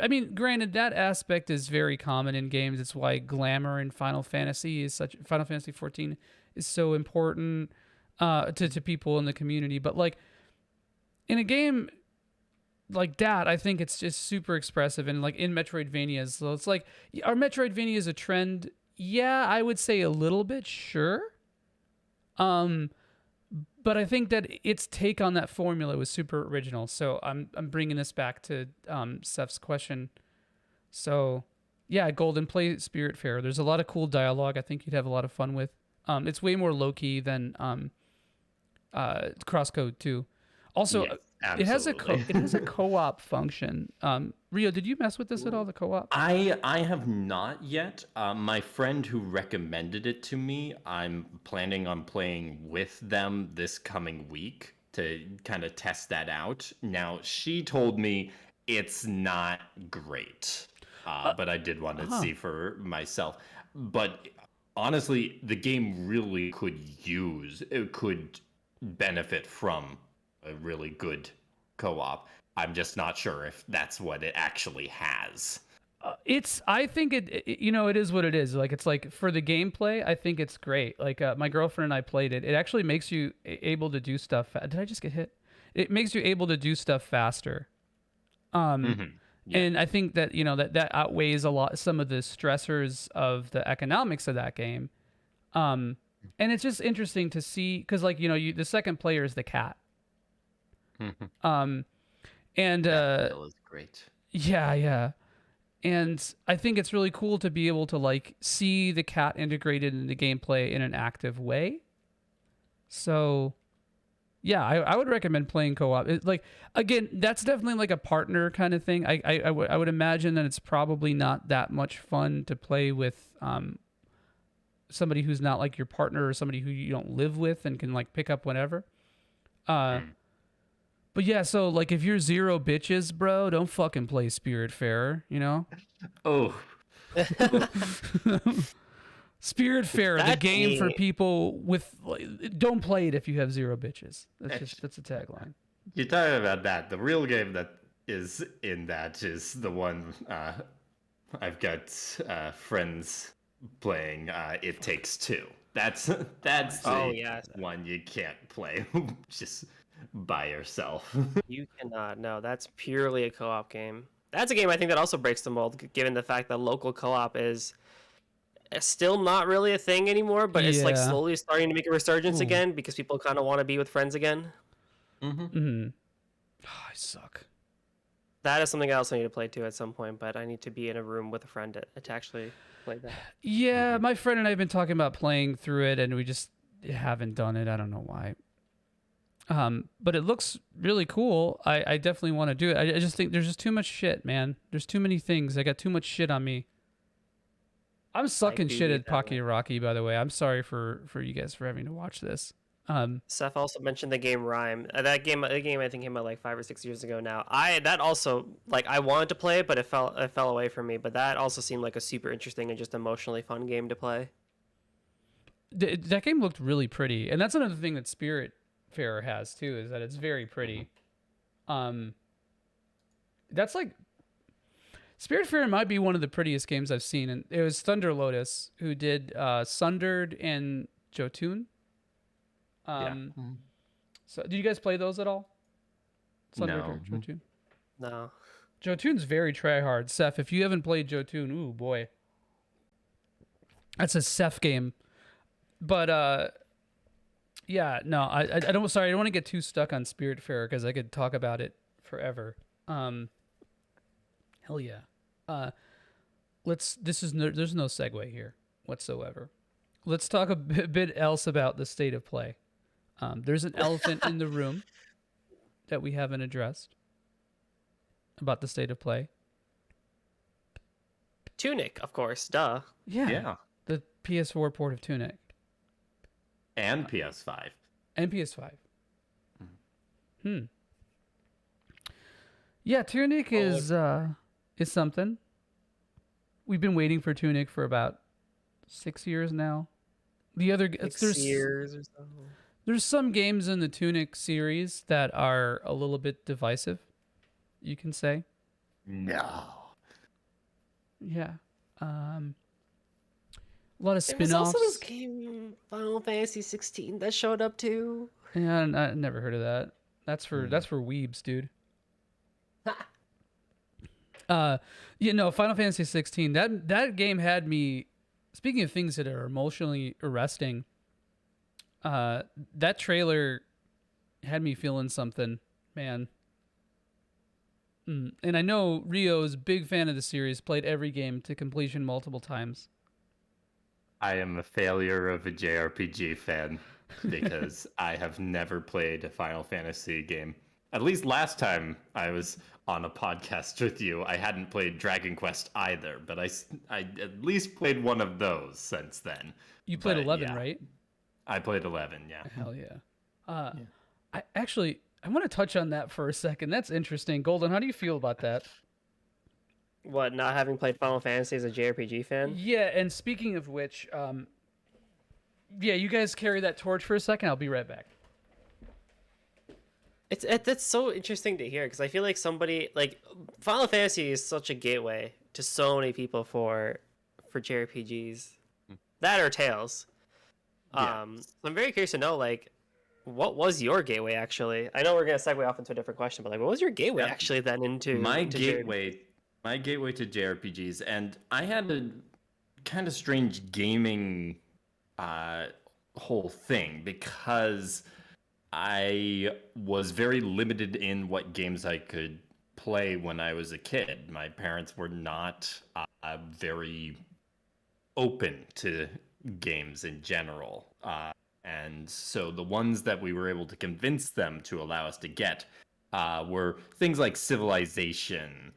mean, granted, that aspect is very common in games. It's why glamour in Final Fantasy 14 is so important to people in the community. But like in a game like that, I think it's just super expressive, and like in Metroidvanias, so it's like, are Metroidvanias a trend? Yeah, I would say a little bit, sure. Um, but I think that its take on that formula was super original. So I'm bringing this back to Seth's question. So yeah, Golden, play Spiritfarer. There's a lot of cool dialogue. I think you'd have a lot of fun with. It's way more low key than Crosscode 2. Also, Yes, it has a absolutely. co-op function. Rio, did you mess with this at all? The co-op? I have not yet. My friend who recommended it to me, I'm planning on playing with them this coming week to kind of test that out. Now, she told me it's not great, but I did want to Huh. see for myself. But honestly, the game really it could benefit from a really good co-op. I'm just not sure if that's what it actually has. I think it is what it is. Like, it's like for the gameplay, I think it's great. Like, my girlfriend and I played it. It actually makes you able to do stuff. Did I just get hit? It makes you able to do stuff faster. Yeah. And I think that, that outweighs a lot, some of the stressors of the economics of that game. And it's just interesting to see, because, like, the second player is the cat. Um, and, That was great. yeah. And I think it's really cool to be able to, like, see the cat integrated in the gameplay in an active way. So, yeah, I would recommend playing co-op. Like, again, that's definitely like a partner kind of thing. I would imagine that it's probably not that much fun to play with somebody who's not like your partner, or somebody who you don't live with and can, like, pick up whenever. Uh, Mm. but yeah, so, like, if you're zero bitches, bro, don't fucking play Spiritfarer, you know? Oh, Spiritfarer, the That game for game, people with, like, don't play it if you have zero bitches. That's a tagline. you're talking about that. The real game that is in that is the one I've got friends playing. It Takes Two. That's oh the yes, one you can't play just by yourself. you cannot. No, that's purely a co-op game. That's a game I think that also breaks the mold, given the fact that local co-op is still not really a thing anymore, but it's like Yeah. slowly starting to make a resurgence Ooh. again because people kind of want to be with friends again. Mm-hmm. I suck. That is something I also need to play too at some point, but I need to be in a room with a friend to actually play that. Yeah, my friend and I have been talking about playing through it, and we just haven't done it. I don't know why. But it looks really cool. I definitely want to do it. I just think there's just too much shit, man. There's too many things. I got too much shit on me. I'm sucking do shit get at that way. Pocky Rocky, by the way. I'm sorry for you guys for having to watch this. Seth also mentioned the game Rhyme. That game I think came out like 5 or 6 years ago now. That also, like, I wanted to play it, but it fell away from me. But that also seemed like a super interesting and just emotionally fun game to play. That game looked really pretty, and that's another thing that Spiritfarer has too, is that it's very pretty. That's like Spiritfarer might be one of the prettiest games I've seen, and it was Thunder Lotus who did Sundered and Jotun. Yeah. So did you guys play those at all? Sundered or No. Jotun? No. Jotun's very try hard. Seth, if you haven't played Jotun, ooh boy, that's a Seth game. But yeah, no, I don't. Sorry, I don't want to get too stuck on Spiritfarer because I could talk about it forever. Hell yeah. There's no segue here whatsoever. Let's talk a bit else about the state of play. There's an elephant in the room that we haven't addressed about the state of play. Tunic, of course. Duh. Yeah. Yeah. The PS4 port of Tunic And PS5. and PS5. Yeah, Tunic is something. We've been waiting for Tunic for about 6 years now. The other Six there's years or something. there's some games in the Tunic series that are a little bit divisive, you can say. No. Yeah. A lot of There was spin-offs. also this game, Final Fantasy 16, that showed up too. Yeah, I never heard of that. That's for weebs, dude. Final Fantasy 16. That game had me. Speaking of things that are emotionally arresting, that trailer had me feeling something, man. And I know Rio's a big fan of the series, played every game to completion multiple times. I am a failure of a JRPG fan because I have never played a Final Fantasy game. At least last time I was on a podcast with you, I hadn't played Dragon Quest either, but I at least played one of those since then. You played But 11, yeah, right? I played 11, yeah. Hell yeah. I want to touch on that for a second. That's interesting. Golden, how do you feel about that? What, not having played Final Fantasy as a JRPG fan? Yeah, and speaking of which, yeah, you guys carry that torch for a second. I'll be right back. That's so interesting to hear because I feel like somebody like Final Fantasy is such a gateway to so many people for JRPGs, that or Tales. Yeah. So I'm very curious to know like what was your gateway actually? I know we're gonna segue off into a different question, but like what was your gateway Yeah. actually then into my into gateway my gateway to JRPGs, and I had a kind of strange gaming whole thing because I was very limited in what games I could play when I was a kid. My parents were not very open to games in general. And so the ones that we were able to convince them to allow us to get were things like Civilization,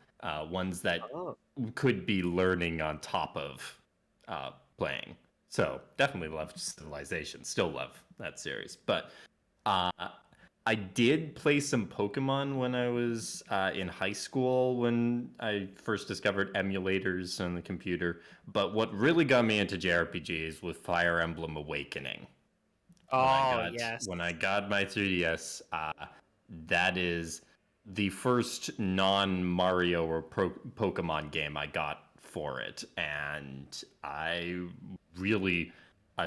ones that Oh. could be learning on top of playing. So definitely loved Civilization. Still love that series. But I did play some Pokemon when I was in high school when I first discovered emulators on the computer. But what really got me into JRPGs was Fire Emblem Awakening. Oh yes. When I got my 3DS, that is the first non-Mario or Pokemon game I got for it, and I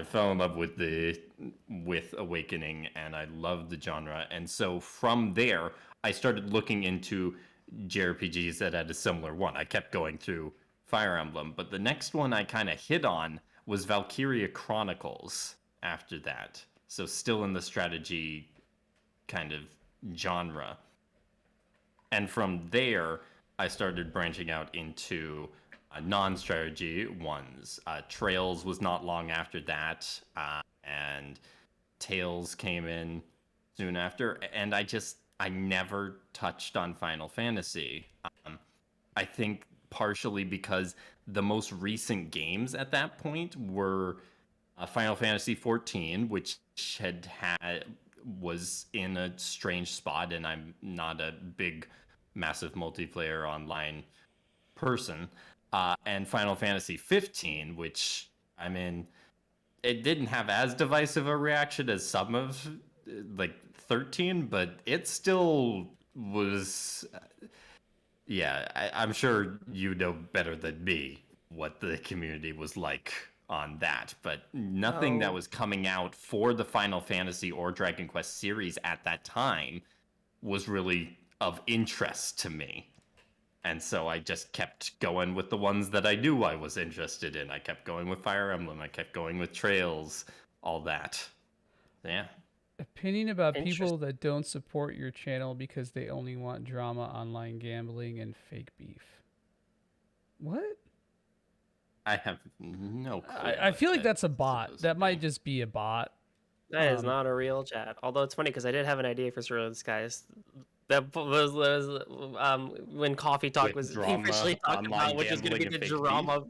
fell in love with Awakening, and I loved the genre. And so from there, I started looking into JRPGs that had a similar one. I kept going through Fire Emblem, but the next one I kind of hit on was Valkyria Chronicles after that. So still in the strategy kind of genre. And from there, I started branching out into non-strategy ones. Trails was not long after that, and Tales came in soon after. And I never touched on Final Fantasy. I think partially because the most recent games at that point were Final Fantasy 14, which was in a strange spot, and I'm not a big, massive multiplayer online person. And Final Fantasy 15, which I mean, it didn't have as divisive a reaction as some of like 13, but it still was. Yeah, I'm sure you know better than me what the community was like on that, but nothing that Oh. was coming out for the Final Fantasy or Dragon Quest series at that time was really of interest to me. And so I just kept going with the ones that I knew I was interested in. I kept going with Fire Emblem, I kept going with Trails, all that. Yeah. Opinion about people Interest- that don't support your channel because they only want drama, online gambling, and fake beef. What? I have no clue. I what feel like that that's a is bot. supposed That to might be. just be a bot. That is Um, not a real chat. Although it's funny because I did have an idea for Cerulean Skies. That was when Coffee Talk With was drama, officially talked online about, which is going to gambling, be and the fake beef? drama.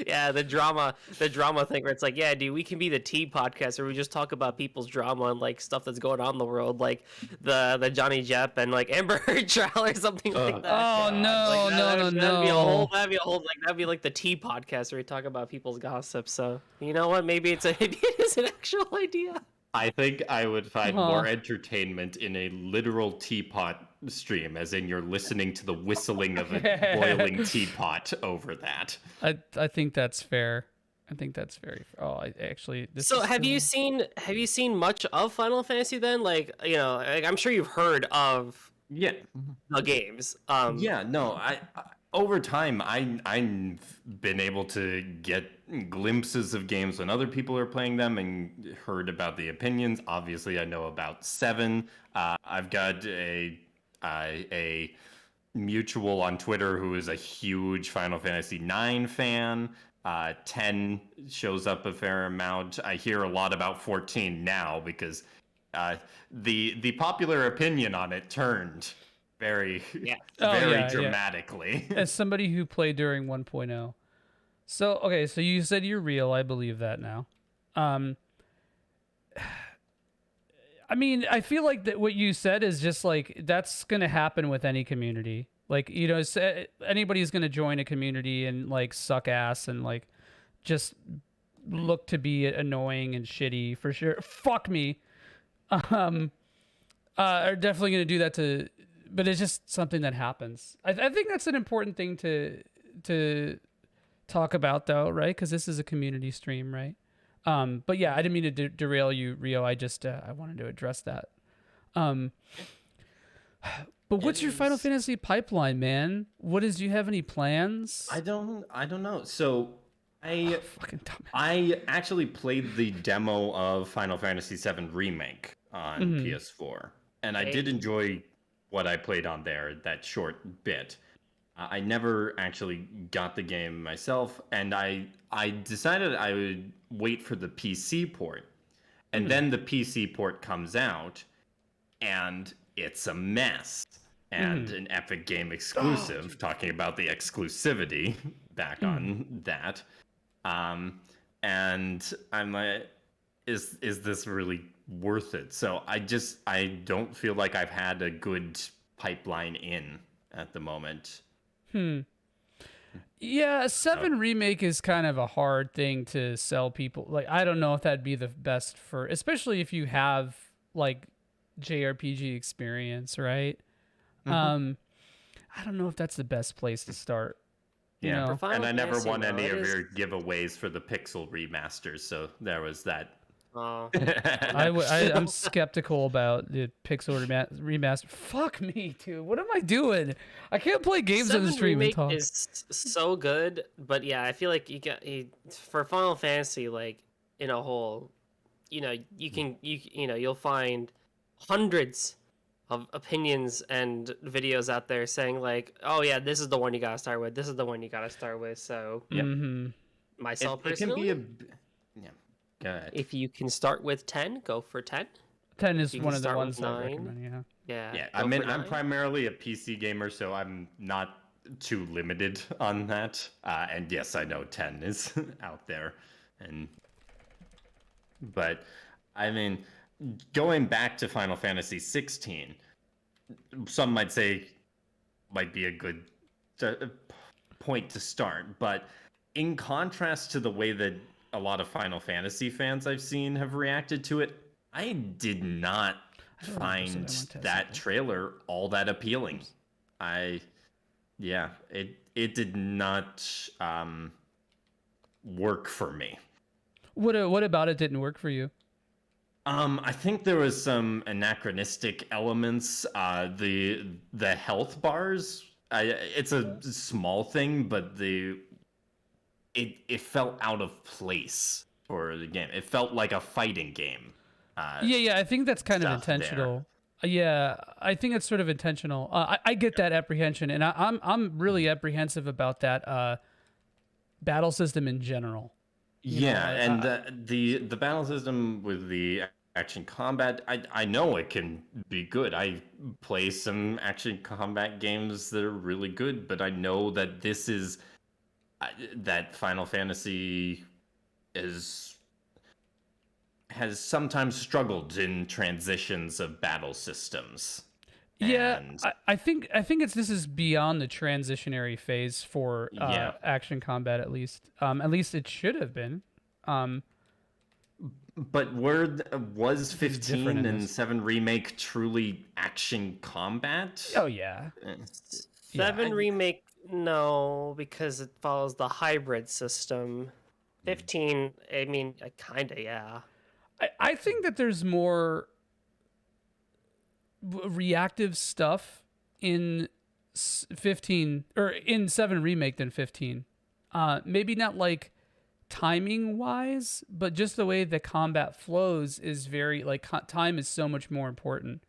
Yeah, the drama thing where it's like, yeah, dude, we can be the tea podcast where we just talk about people's drama and like stuff that's going on in the world, like the Johnny Depp and like Amber Heard trial or something like that. Oh God. no, Like no, that'd be a whole, no. that'd be like the tea podcast where we talk about people's gossip. So you know what? Maybe maybe it is an actual idea. I think I would find Huh. more entertainment in a literal teapot stream, as in you're listening to the whistling of a boiling teapot over that. I think that's fair. I think that's very. Oh, I actually. This So is have you still- seen much of Final Fantasy then? Like, you know, like, I'm sure you've heard of Yeah, the games. yeah. No, I over time I've been able to get glimpses of games when other people are playing them and heard about the opinions. Obviously, I know about Seven. I've got a mutual on Twitter who is a huge Final Fantasy IX fan. 10 shows up a fair amount. I hear a lot about 14 now because the popular opinion on it turned very Yeah. Oh, very yeah, yeah. dramatically. As somebody who played during 1.0. So, okay, so you said you're real. I believe that now. Um, I mean, I feel like that what you said is just like that's going to happen with any community. Like, you know, anybody's going to join a community and like suck ass and like just look to be annoying and shitty for sure. Fuck me. Are definitely going to do that to, but it's just something that happens. I think that's an important thing to talk about though, right? Because this is a community stream, right? But yeah, I didn't mean to derail you, Rio. I just I wanted to address that. Um, but what's your Final Fantasy pipeline, man? Do you have any plans? I don't know. So Fucking dumbass. I actually played the demo of Final Fantasy VII Remake on PS4, and I did enjoy what I played on there, that short bit. I never actually got the game myself, and I decided I would wait for the PC port. And then the PC port comes out, and it's a mess. And an Epic Game exclusive, talking about the exclusivity back on that. And I'm like, is this really worth it? So I don't feel like I've had a good pipeline in at the moment. Yeah, 7 remake is kind of a hard thing to sell people. Like, I don't know if that'd be the best for, especially if you have like JRPG experience, right? I don't know if that's the best place to start. You Yeah, know? and I never Fantasy, won any though, of it your giveaways for the Pixel remasters, so there was that. Oh, I'm skeptical about the Pixel remaster. Fuck me, dude. What am I doing? I can't play games on the 7 stream and Remake talk. is so good, but yeah, I feel like for Final Fantasy, like in a whole, you know, you'll find hundreds of opinions and videos out there saying like, oh yeah, this is the one you gotta start with. This is the one you gotta start with. So myself It can personally, be yeah. Go ahead. if you can start with 10, go for 10. 10 is You one can of the start ones with I 9. recommend, yeah. Yeah. Yeah, go I mean, for I'm 9. primarily a PC gamer, so I'm not too limited on that. And yes, I know 10 is out there, but I mean, going back to Final Fantasy 16, some might say might be a good point to start, but in contrast to the way that a lot of Final Fantasy fans I've seen have reacted to it, I did not find that trailer all that appealing. It did not work for me. What about it didn't work for you? I think there was some anachronistic elements. The health bars. It's a small thing, but it felt out of place for the game. It felt like a fighting game. Yeah, I think that's kind of stuff there. intentional. Yeah, I think it's sort of intentional. I get that apprehension, and I'm really apprehensive about that battle system in general. Yeah, and the battle system with the action combat, I know it can be good. I play some action combat games that are really good, but I know that this is that Final Fantasy has sometimes struggled in transitions of battle systems. Yeah, And I think this is beyond the transitionary phase for action combat at least. At least it should have been. But was 15 and this. 7 Remake truly action combat? Oh yeah. 7 Remake, no, because it follows the hybrid system. 15, I mean, kinda, yeah. I think that there's more reactive stuff in 15 or in 7 remake than 15. Maybe not like timing wise, but just the way the combat flows is very like time is so much more important.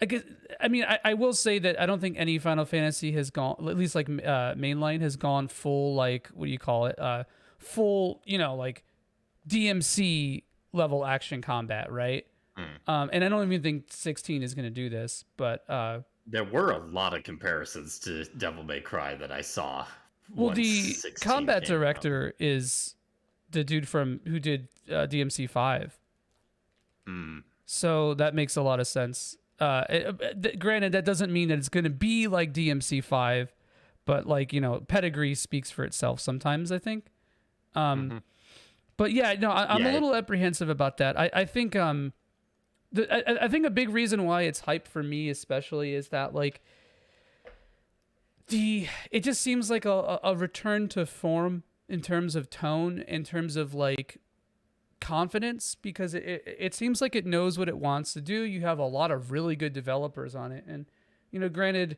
I guess, I mean, I will say that I don't think any Final Fantasy has gone, at least like mainline has gone full, like, what do you call it? Full, like DMC level action combat, right? And I don't even think 16 is going to do this, but There were a lot of comparisons to Devil May Cry that I saw. well, once the 16 combat came out. director is the dude who did DMC 5. So that makes a lot of sense. Granted, that doesn't mean that it's going to be like DMC 5, but like, pedigree speaks for itself sometimes, I think. But yeah, no, I'm a little apprehensive about that. I think I think a big reason why it's hyped for me especially is that like it just seems like a return to form in terms of tone, in terms of like confidence, because it seems like it knows what it wants to do. You have a lot of really good developers on it, and granted,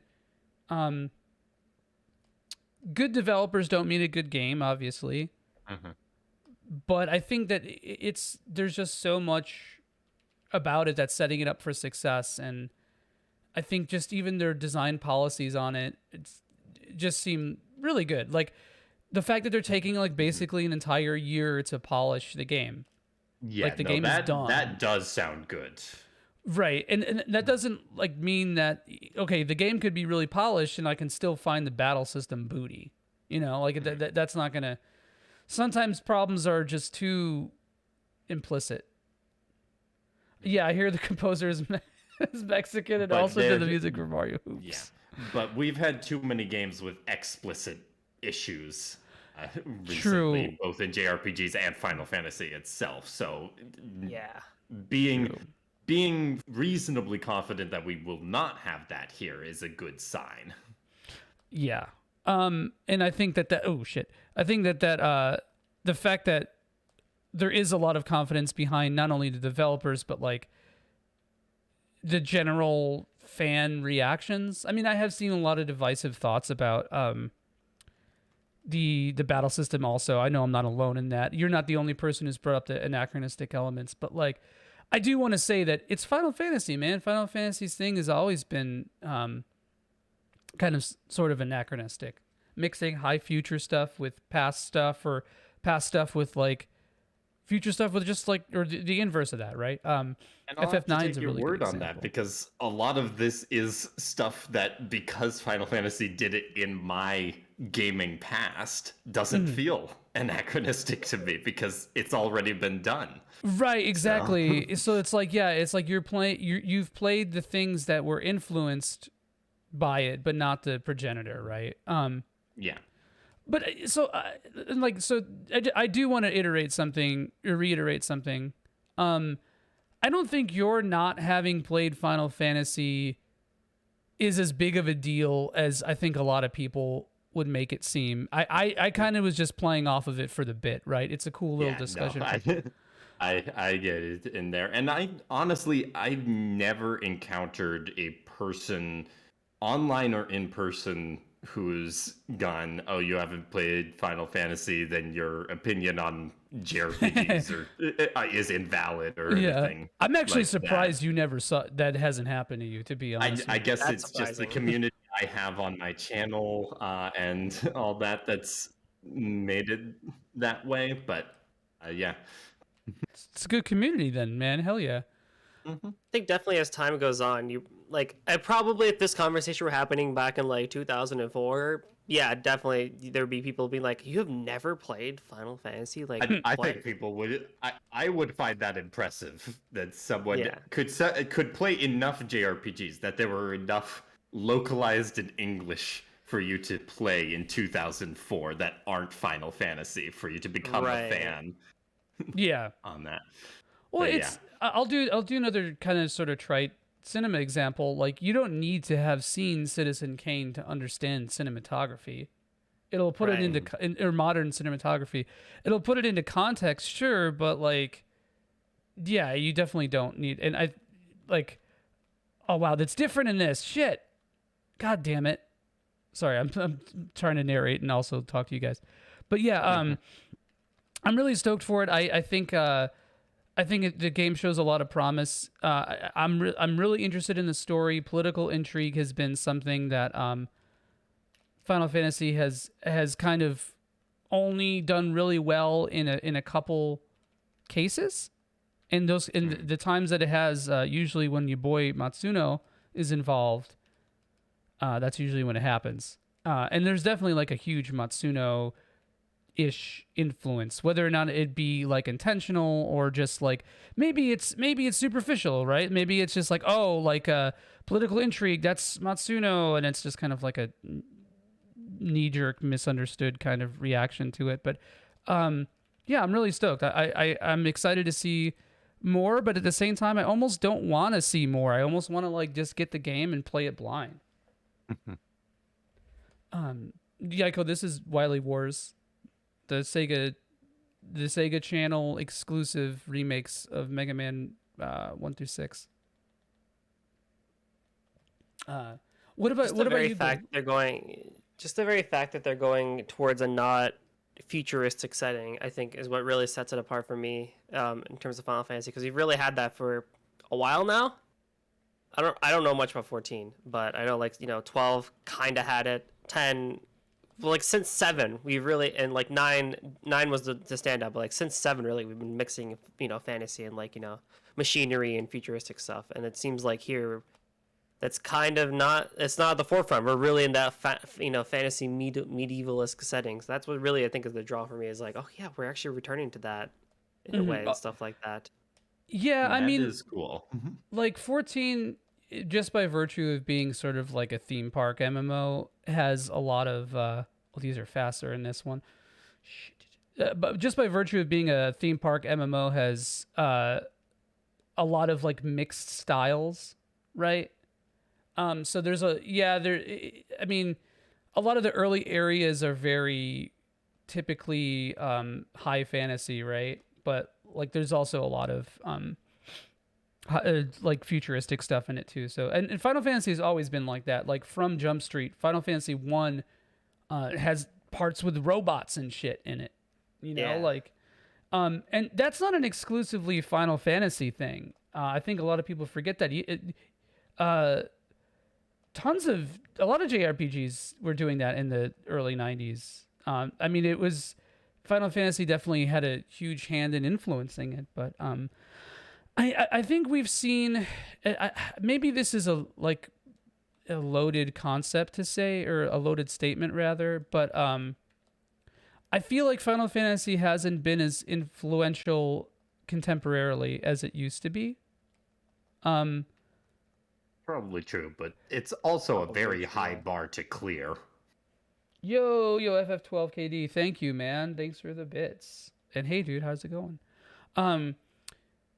good developers don't mean a good game, obviously. But I think that there's just so much about it that's setting it up for success, and I think just even their design policies on it just seem really good. Like the fact that they're taking like basically an entire year to polish the game. Yeah, like the game is done. That does sound good. Right, and that doesn't like mean that okay, the game could be really polished and I can still find the battle system booty. Like that's not gonna. Sometimes problems are just too implicit. Yeah, I hear the composer is Mexican and But also did the music for Mario Hoops. Yeah, but we've had too many games with explicit issues recently, True. both in JRPGs and Final Fantasy itself. So Yeah. being reasonably confident that we will not have that here is a good sign. Yeah. And I think that I think that the fact that there is a lot of confidence behind not only the developers but like the general fan reactions. I mean, I have seen a lot of divisive thoughts about the battle system also. I know I'm not alone in that. You're not the only person who's brought up the anachronistic elements, but like I do want to say that it's Final Fantasy, man. Final Fantasy's thing has always been kind of sort of anachronistic, mixing high future stuff with past stuff, or past stuff with like future stuff with just like, or the inverse of that, right? And I'll have to FF9 take is a your really word good on that, example. because a lot of this is stuff that, because Final Fantasy did it in my gaming past, doesn't feel anachronistic to me because it's already been done. Right, exactly. So it's like, yeah, it's like you've played the things that were influenced by it, but not the progenitor, right? Yeah. But I do want to reiterate something. I don't think your not having played Final Fantasy is as big of a deal as I think a lot of people would make it seem. I kind of was just playing off of it for the bit, right? It's a cool little discussion. No, I get it in there. And I've never encountered a person online or in person who's gone, oh, you haven't played Final Fantasy, then your opinion on JRPGs is invalid or anything. I'm actually like surprised that. you never saw that. Hasn't happened to you, to be honest. I guess That's it's just the surprising. community I have on my channel and all that's made it that way. But yeah. It's a good community then, man. Hell yeah. I think definitely as time goes on, if this conversation were happening back in like 2004, yeah, definitely there'd be people being like, "You have never played Final Fantasy?" Like, I what? think people would. I would find that impressive that someone Yeah. could play enough JRPGs, that there were enough localized in English for you to play in 2004 that aren't Final Fantasy for you to become a fan Yeah. on that. Well, But it's I'll do another kind of sort of trite cinema example. Like, you don't need to have seen Citizen Kane to understand cinematography. It'll put it into or modern cinematography. It'll put it into context, sure, but like, yeah, you definitely don't need. And I like, oh wow, that's different in this shit. God damn it. Sorry, I'm trying to narrate and also talk to you guys. But yeah, I'm really stoked for it. I think I think the game shows a lot of promise. I'm really interested in the story. Political intrigue has been something that Final Fantasy has kind of only done really well in a couple cases. And those in the times that it has, usually when your boy Matsuno is involved, that's usually when it happens. And there's definitely like a huge Matsuno ish influence, whether or not it be like intentional or just like maybe it's superficial, right? Maybe it's just like, oh, like political intrigue, that's Matsuno, and it's just kind of like a knee-jerk misunderstood kind of reaction to it. But yeah, I'm really stoked. I'm excited to see more, but at the same time I almost don't want to see more. I almost want to like just get the game and play it blind. Yaiko, this is Wily Wars, the Sega Channel exclusive remakes of Mega Man 1 through 6. What about you? Just the very fact that they're going towards a not futuristic setting, I think, is what really sets it apart for me in terms of Final Fantasy, because we've really had that for a while now. I don't know much about 14, but I know 12 kind of had it. 10, well, since 7 we really, and 9 was the standout, but since 7 really we've been mixing fantasy and machinery and futuristic stuff, and it seems like here that's kind of not, it's not at the forefront. We're really in that fantasy medievalist settings. That's what really I think is the draw for me, is oh yeah, we're actually returning to that in a way and stuff like that. Yeah, I mean, that is cool. 14, just by virtue of being sort of like a theme park MMO, has a lot of well, these are faster in this one. But just by virtue of being a theme park MMO has a lot of mixed styles, right? So there's I mean, a lot of the early areas are very typically high fantasy, right? But there's also a lot of futuristic stuff in it too. So and Final Fantasy has always been like that. From Jump Street, Final Fantasy 1 has parts with robots and shit in it. And that's not an exclusively Final Fantasy thing. I think a lot of people forget that. A lot of JRPGs were doing that in the early 90s. I mean, it was Final Fantasy definitely had a huge hand in influencing it, but I think we've seen, maybe this is a loaded concept to say, or a loaded statement rather, but I feel like Final Fantasy hasn't been as influential contemporarily as it used to be. Probably true, but it's also a very high bar to clear. Yo, FF12KD, thank you, man. Thanks for the bits. And hey, dude, how's it going?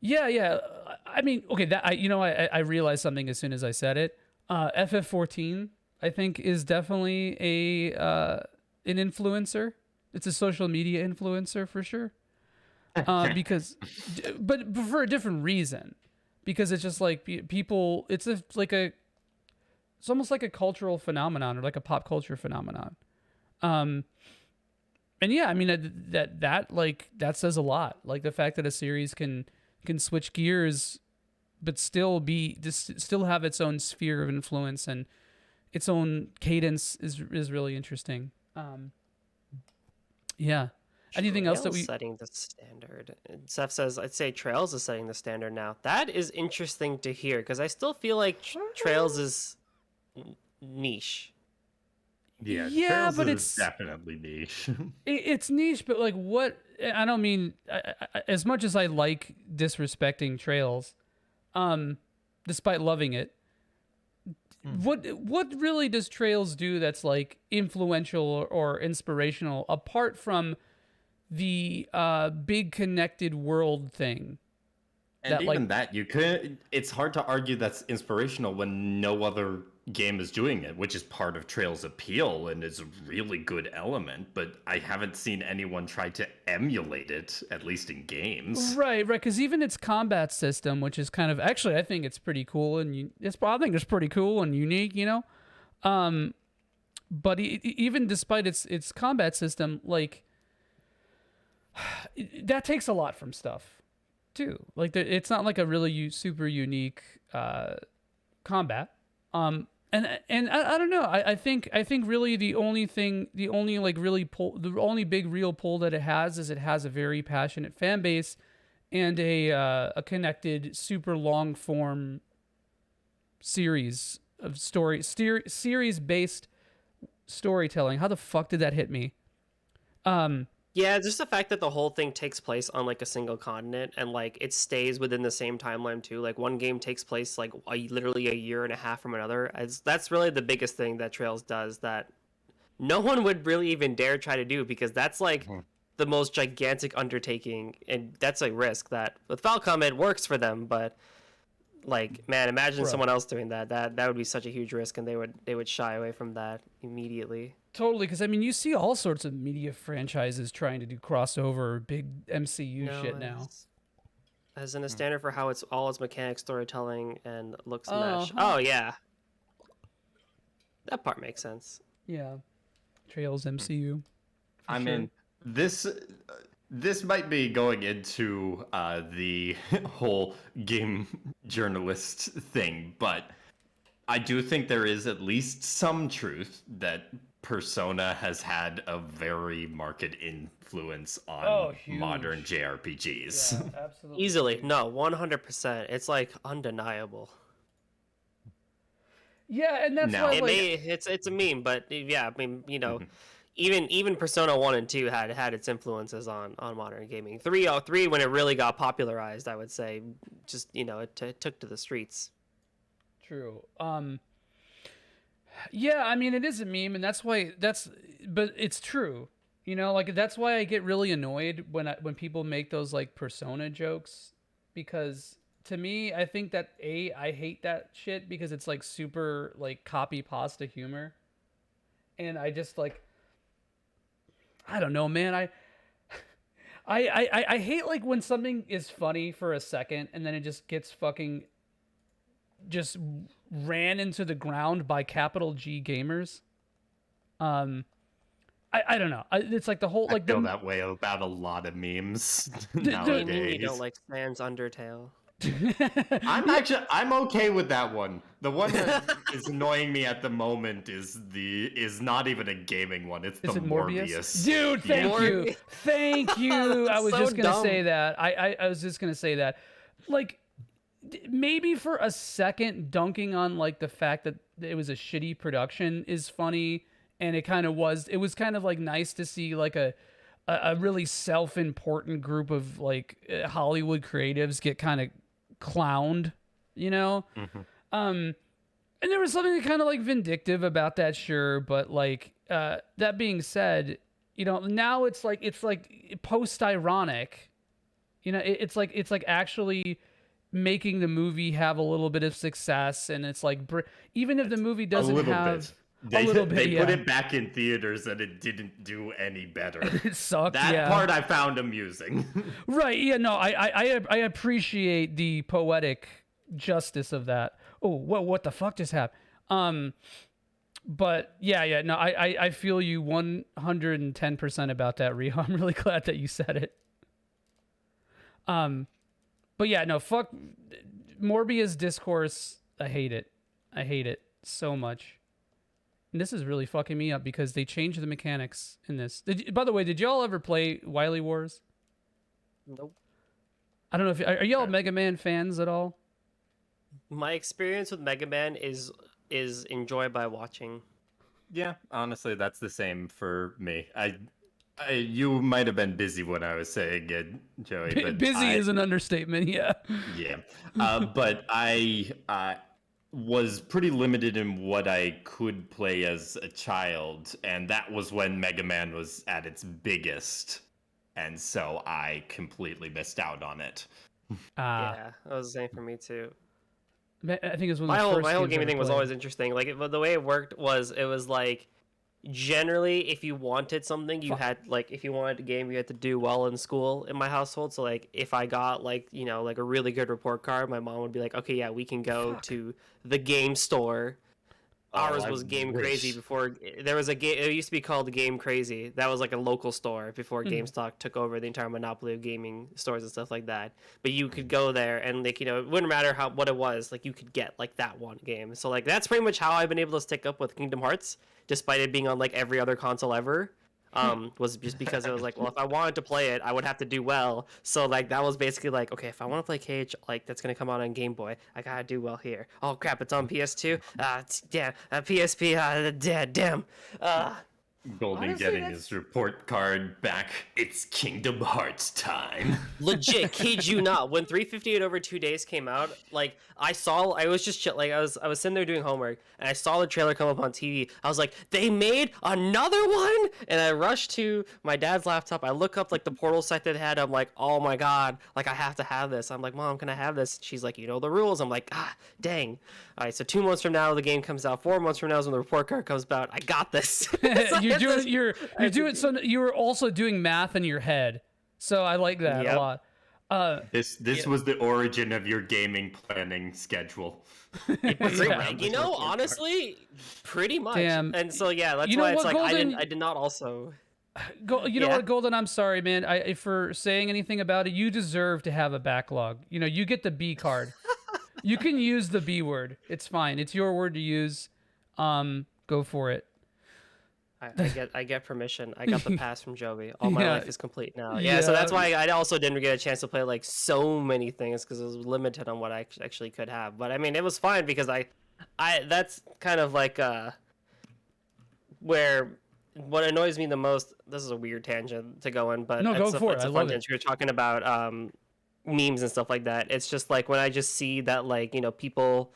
Yeah. I mean, okay, that I realized something as soon as I said it. FF14, I think, is definitely an influencer. It's a social media influencer for sure. Because, but for a different reason. Because it's just people. It's it's almost like a cultural phenomenon, or like a pop culture phenomenon. And yeah, I mean that says a lot. The fact that a series can switch gears, but still have its own sphere of influence and its own cadence is really interesting. Yeah. Anything else that setting the standard? Seth says, I'd say Trails is setting the standard now. That is interesting to hear, because I still feel like Trails is niche. Yeah, Trails but it's definitely niche. It's niche, but what? I don't mean as much as I like disrespecting Trails, despite loving it. What really does Trails do that's influential or inspirational, apart from the big connected world thing? And it's hard to argue that's inspirational when no other game is doing it, which is part of Trails' appeal and is a really good element, but I haven't seen anyone try to emulate it, at least in games. Right, because even its combat system, which is kind of, actually I think it's pretty cool, and I think it's pretty cool and unique, but even despite its combat system, that takes a lot from stuff. too. Like it's not like a really super unique combat. And I don't know. I think really the only big real pull that it has is it has a very passionate fan base and a connected super long form series of series based storytelling. How the fuck did that hit me? Yeah, just the fact that the whole thing takes place on like a single continent and like it stays within the same timeline too. Like one game takes place like literally a year and a half from another. That's really the biggest thing that Trails does that no one would really even dare try to do, because that's like the most gigantic undertaking, and that's a risk that with Falcom it works for them, but like, man, imagine someone else doing that. That would be such a huge risk, and they would shy away from that immediately. Totally, because I mean, you see all sorts of media franchises trying to do crossover, big MCU shit now. As in a standard for how it's all its mechanics, storytelling, and looks mesh. Oh yeah, that part makes sense. Yeah, Trails MCU. I mean, this might be going into the whole game journalist thing, but I do think there is at least some truth that Persona has had a very marked influence on modern JRPGs. Yeah, absolutely. Easily, no, 100%. It's like undeniable. Yeah, and that's why it's a meme, but yeah, I mean, you know, even Persona 1 and 2 had its influences on modern gaming. 3 when it really got popularized, I would say, just, you know, it took to the streets. True. Yeah, I mean, it is a meme, and but it's true. You know, like that's why I get really annoyed when people make those like Persona jokes, because to me, I think that I hate that shit because it's like super like copy pasta humor, and I just like, I don't know, man. I hate like when something is funny for a second and then it just gets fucking just ran into the ground by capital G gamers. I don't know. It's like the whole like I feel that way about a lot of memes nowadays. What do you mean you don't like Sans Undertale? I'm okay with that one. The one that is annoying me at the moment is not even a gaming one. It's the Morbius. Dude, thank you. Thank you. I was so just gonna dumb. say that. I was just gonna say that. Like maybe for a second dunking on like the fact that it was a shitty production is funny, and it was kind of like nice to see like a really self-important group of like Hollywood creatives get kind of clowned, you know? And there was something kind of like vindictive about that, sure, but like that being said, you know, now it's like post-ironic, you know, it's like actually making the movie have a little bit of success, and it's like even if the movie doesn't have bit. a little bit, they put it back in theaters and it didn't do any better. It sucked. That part I found amusing. Right? Yeah. No, I appreciate the poetic justice of that. Oh, what the fuck just happened? But yeah. No, I feel you 110% about that, Rio. I'm really glad that you said it. But yeah, no, fuck Morbius discourse. I hate it so much. And this is really fucking me up because they changed the mechanics in this. By the way, did y'all ever play Wily Wars? Nope. I don't know if are y'all Mega Man fans at all? My experience with Mega Man is enjoyed by watching. Yeah, honestly, that's the same for me. You might have been busy when I was saying it, Joey. But busy is an understatement. Yeah. Yeah, but I was pretty limited in what I could play as a child, and that was when Mega Man was at its biggest, and so I completely missed out on it. Yeah, that was the same for me too. I think it was one My of the whole first gaming thing was always interesting. Like the way it worked was it was like generally if you wanted something you had like if you wanted a game you had to do well in school in my household. So like if I got like, you know, like a really good report card, my mom would be like, okay, yeah, we can go to the game store Ours I was Game Crazy wish. before there was a game. It used to be called Game Crazy. That was like a local store before Mhm. GameStop took over the entire monopoly of gaming stores and stuff like that. But you could go there and like it wouldn't matter what it was. Like you could get like that one game. So like that's pretty much how I've been able to stick up with Kingdom Hearts, despite it being on like every other console ever. Was just because it was like, well, if I wanted to play it, I would have to do well. So like that was basically like, okay, if I want to play Cage, like that's gonna come out on Game Boy, I gotta do well here. Oh crap, it's on PS2. Yeah, PSP. Damn. Golden Honestly, getting that's- his report card back. It's Kingdom Hearts time. Legit, kid you not. When 358 over 2 days came out, like I was just like I was sitting there doing homework and I saw the trailer come up on TV. I was like, they made another one, and I rushed to my dad's laptop. I look up like the Portal site that they had. I'm like, oh my god, like I have to have this. I'm like, Mom, can I have this? She's like, you know the rules. I'm like, dang. All right, so 2 months from now the game comes out. 4 months from now is when the report card comes out. I got this. you're doing so you're also doing math in your head. So I like that Yep. a lot. This was the origin of your gaming planning schedule. You know, honestly, pretty much. Damn. And so yeah, that's You know why it's what, like Golden? I did not also. You know Yeah. what, Golden? I'm sorry, man. For saying anything about it, you deserve to have a backlog. You know, you get the B card. You can use the B word. It's fine. It's your word to use. Go for it. I get permission. I got the pass from Joey. All my Yeah. life is complete now. Yeah, so Yeah. that's why I also didn't get a chance to play like so many things because it was limited on what I actually could have. But I mean, it was fine because I that's kind of like where what annoys me the most. This is a weird tangent to go in, but No, go for it. it's I a love fun it. tangent. You're talking about memes and stuff like that. It's just like when I just see that like people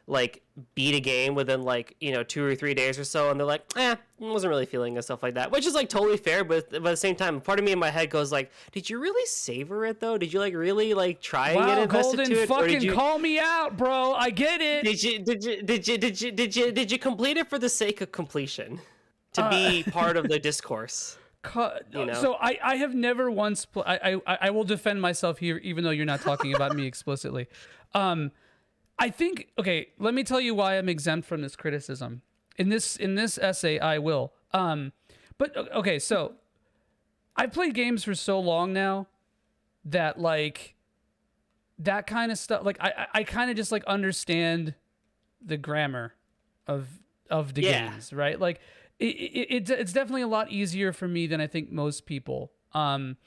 like beat a game within like 2 or 3 days or so, and they're like, wasn't really feeling it, stuff like that, which is like totally fair, but at the same time, part of me in my head goes like, did you really savor it though? Did you like really like try and get Wow, invested Golden, to it, or fucking did you call me out, bro. I get it. did you complete it for the sake of completion, to be part of the discourse? You know? So I have never once I will defend myself here, even though you're not talking about me explicitly. I think, okay, let me tell you why I'm exempt from this criticism. In this essay, I will. But okay, so I've played games for so long now that like that kind of stuff, like I kind of just like understand the grammar of the games, right? Like it's definitely a lot easier for me than I think most people. And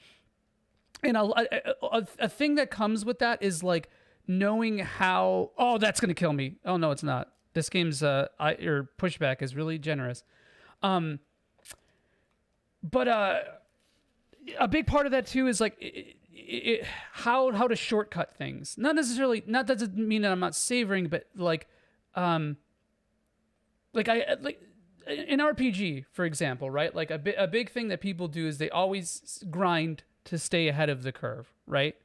a thing that comes with that is like knowing how. Oh, that's gonna kill me. Oh no, it's not. This game's your pushback is really generous. But a big part of that too is like how to shortcut things. Not necessarily. Not doesn't mean that I'm not savoring, but like in RPG, for example, right? Like a big thing that people do is they always grind to stay ahead of the curve, right?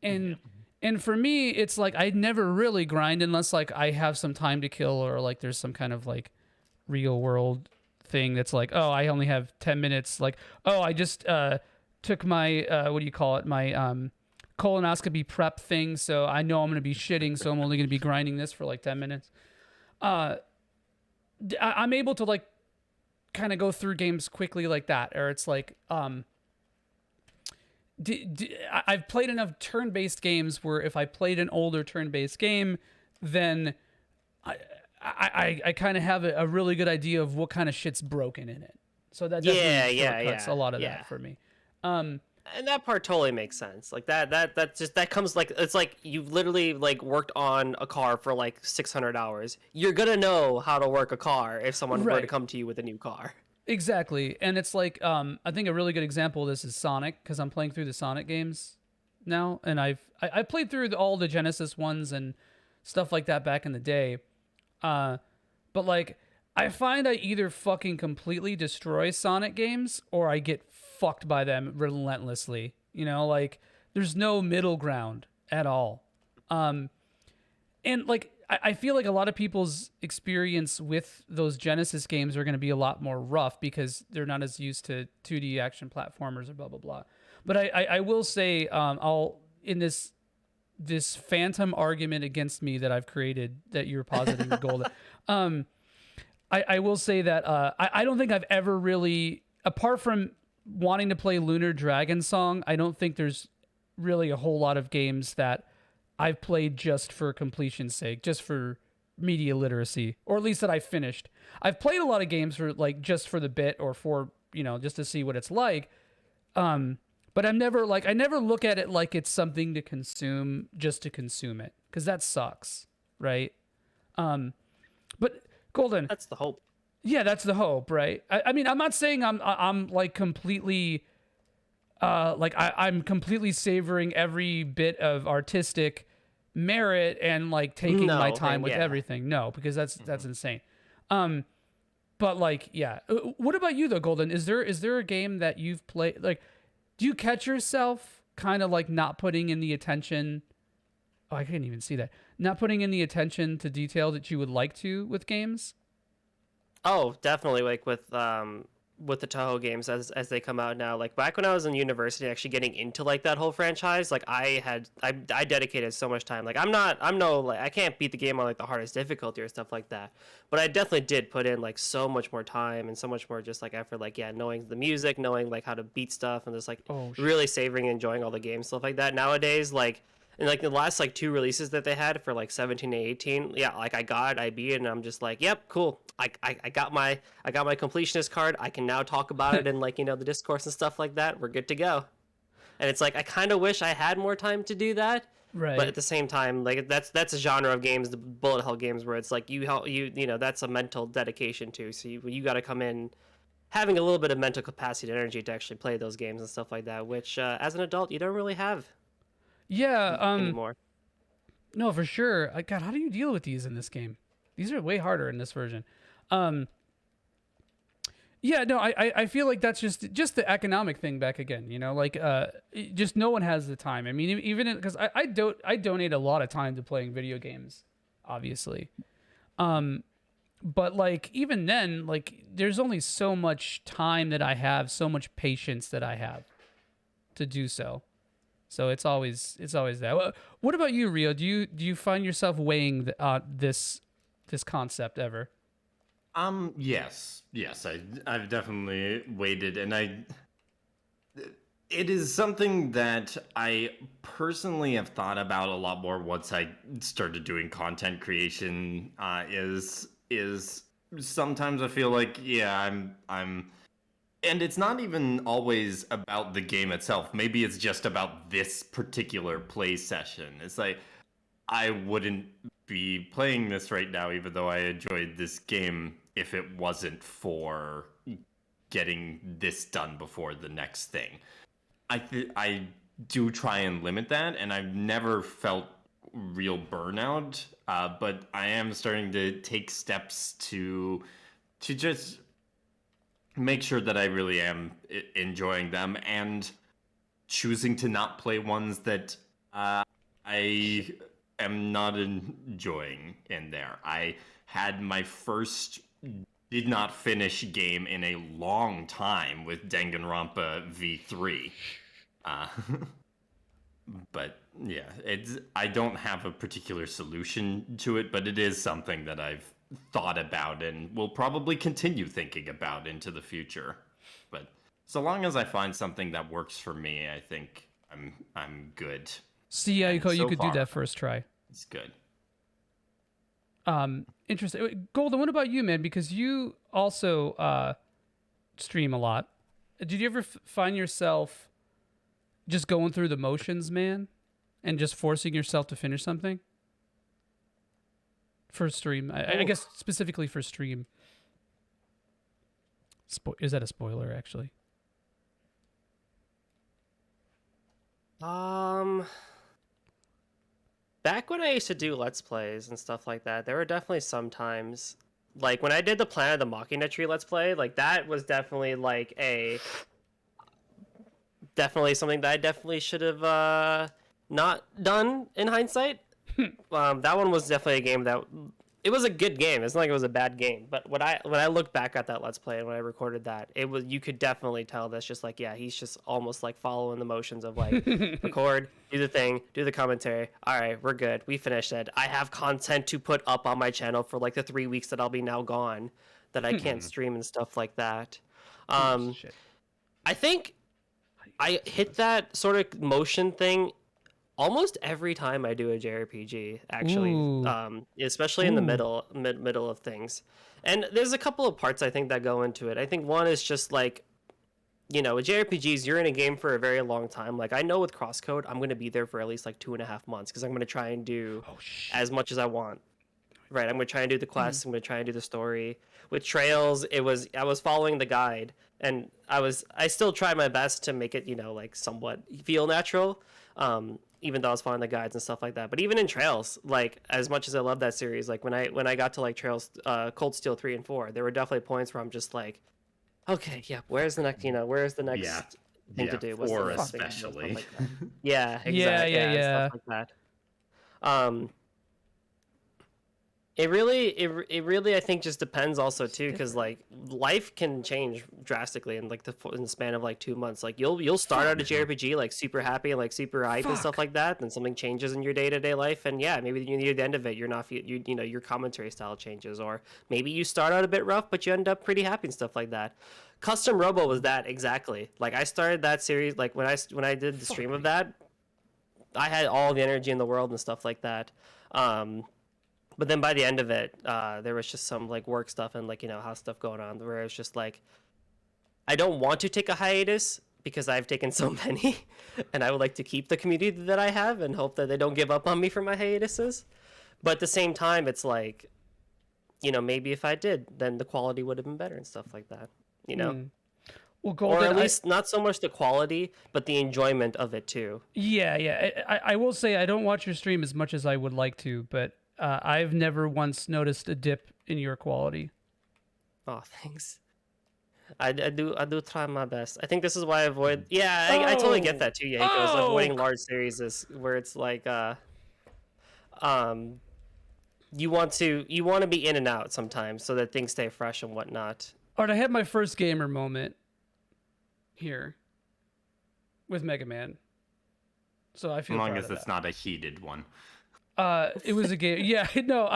And for me, it's like I never really grind unless like I have some time to kill or like there's some kind of like real world thing that's like, oh, I only have 10 minutes. Like, oh, I just took my what do you call it? My colonoscopy prep thing, so I know I'm going to be shitting, so I'm only going to be grinding this for like 10 minutes. I'm able to like kind of go through games quickly like that, or it's like I've played enough turn-based games where if I played an older turn-based game, then I kind of have a really good idea of what kind of shit's broken in it. So that definitely shortcuts a lot of that for me. And that part totally makes sense. Like that comes like, it's like you've literally like worked on a car for like 600 hours. You're gonna know how to work a car if someone were to come to you with a new car. Exactly. And it's like I think a really good example of this is Sonic, because I'm playing through the Sonic games now, and I played through all the Genesis ones and stuff like that back in the day. But like I find I either fucking completely destroy Sonic games or I get fucked by them relentlessly. You know, like there's no middle ground at all. And like I feel like a lot of people's experience with those Genesis games are going to be a lot more rough because they're not as used to 2D action platformers or blah blah blah. But I will say I'll in this phantom argument against me that I've created that you're positing Golden. I will say that I don't think I've ever really, apart from wanting to play Lunar Dragon Song, I don't think there's really a whole lot of games that I've played just for completion's sake, just for media literacy, or at least that I finished. I've played a lot of games for like just for the bit or for, just to see what it's like. But I'm never like, I never look at it like it's something to consume just to consume it, because that sucks, right? But Golden, That's the hope. yeah, that's the hope, right? I mean, I'm not saying I'm like completely, I'm completely savoring every bit of artistic merit and like taking my No, time with yeah. everything. No, because that's insane. But like, yeah. What about you though, Golden? Is there a game that you've played? Like, do you catch yourself kind of like not putting in the attention? Oh, I couldn't even see that. Not putting in the attention to detail that you would like to with games. Oh, definitely. Like with the Toho games as they come out now. Like back when I was in university, actually getting into like that whole franchise, like I dedicated so much time. Like I can't beat the game on like the hardest difficulty or stuff like that. But I definitely did put in like so much more time and so much more just like effort. Like knowing the music, knowing like how to beat stuff, and just like really savoring and enjoying all the games, stuff like that. Nowadays, like. And like the last like 2 releases that they had for like 17 and 18, yeah, like I beat it, and I'm just like, yep, cool. I got my completionist card. I can now talk about it in like the discourse and stuff like that. We're good to go. And it's like I kind of wish I had more time to do that. Right. But at the same time, like that's a genre of games, the bullet hell games, where it's like that's a mental dedication too. So you got to come in having a little bit of mental capacity and energy to actually play those games and stuff like that, which as an adult you don't really have. Yeah. Anymore. No, for sure. God, how do you deal with these in this game? These are way harder in this version. Yeah, no, I feel like that's just the economic thing back again. Just no one has the time. I mean, even because I donate a lot of time to playing video games, obviously. But like even then, like there's only so much time that I have, so much patience that I have to do so. So it's always that. What about you, Rio? Do you find yourself weighing this concept ever? Yes, I've definitely waited, and it is something that I personally have thought about a lot more once I started doing content creation. Is sometimes I feel like, yeah, I'm. And it's not even always about the game itself. Maybe it's just about this particular play session. It's like, I wouldn't be playing this right now, even though I enjoyed this game, if it wasn't for getting this done before the next thing. I do try and limit that, and I've never felt real burnout, but I am starting to take steps to just make sure that I really am enjoying them and choosing to not play ones that I am not enjoying in there. I had my first did not finish game in a long time with Danganronpa V3. But yeah, I don't have a particular solution to it, but it is something that I've thought about and will probably continue thinking about into the future. But so long as I find something that works for me, I think I'm good. See, yeah, you so could far, do that first try. It's good. Interesting. Wait, Golden, what about you, man? Because you also stream a lot. Did you ever find yourself just going through the motions, man, and just forcing yourself to finish something? For stream, I guess specifically for stream. Is that a spoiler, actually? Back when I used to do Let's Plays and stuff like that, there were definitely some times, like when I did the Planet of the Machina Tree Let's Play, like that was definitely like definitely something that I definitely should have not done in hindsight. That one was definitely a game that it was a good game. It's not like it was a bad game. But when I look back at that Let's Play and when I recorded that, you could definitely tell that's just like, yeah, he's just almost like following the motions of like record, do the thing, do the commentary. All right, we're good. We finished it. I have content to put up on my channel for like the 3 weeks that I'll be now gone. that I can't stream and stuff like that. Shit. I think I hit that sort of motion thing almost every time I do a JRPG, actually, Ooh. especially in the Ooh. middle of things. And there's a couple of parts I think that go into it. I think one is just like, with JRPGs, you're in a game for a very long time. Like I know with Crosscode, I'm going to be there for at least like 2.5 months because I'm going to try and do as much as I want. Right, I'm going to try and do the quests. I'm going to try and do the story. With Trails, I was following the guide, and I still try my best to make it like somewhat feel natural. Even though I was following the guides and stuff like that. But even in Trails, like as much as I love that series, like when I got to like Trails, Cold Steel 3 and 4, there were definitely points where I'm just like, okay, yeah, where's the next thing to do? What's the 4 next thing to do? Stuff especially. like that. Yeah, exactly. Yeah. Stuff like that. It really I think just depends also too, because like life can change drastically in like in the span of like 2 months. Like you'll start out a JRPG like super happy and like super hype and stuff like that, then something changes in your day-to-day life, and yeah, maybe near the end of it you're not your commentary style changes, or maybe you start out a bit rough but you end up pretty happy and stuff like that. Custom Robo was that exactly. Like I started that series like when I did the stream of that, I had all the energy in the world and stuff like that. But then by the end of it, there was just some like work stuff and like house stuff going on where it was just like, I don't want to take a hiatus because I've taken so many, and I would like to keep the community that I have and hope that they don't give up on me for my hiatuses. But at the same time, it's like, maybe if I did, then the quality would have been better and stuff like that. Well, Or Golden, at least not so much the quality, but the enjoyment of it too. Yeah. I will say I don't watch your stream as much as I would like to, but I've never once noticed a dip in your quality. Oh, thanks. I do try my best. I think this is why I avoid. Yeah, I totally get that too, Yankos. Avoiding large series is where it's like, you want to be in and out sometimes so that things stay fresh and whatnot. All right, I had my first gamer moment here with Mega Man, so I feel As long proud as of it's that. not a heated one. It was a game. Yeah, no,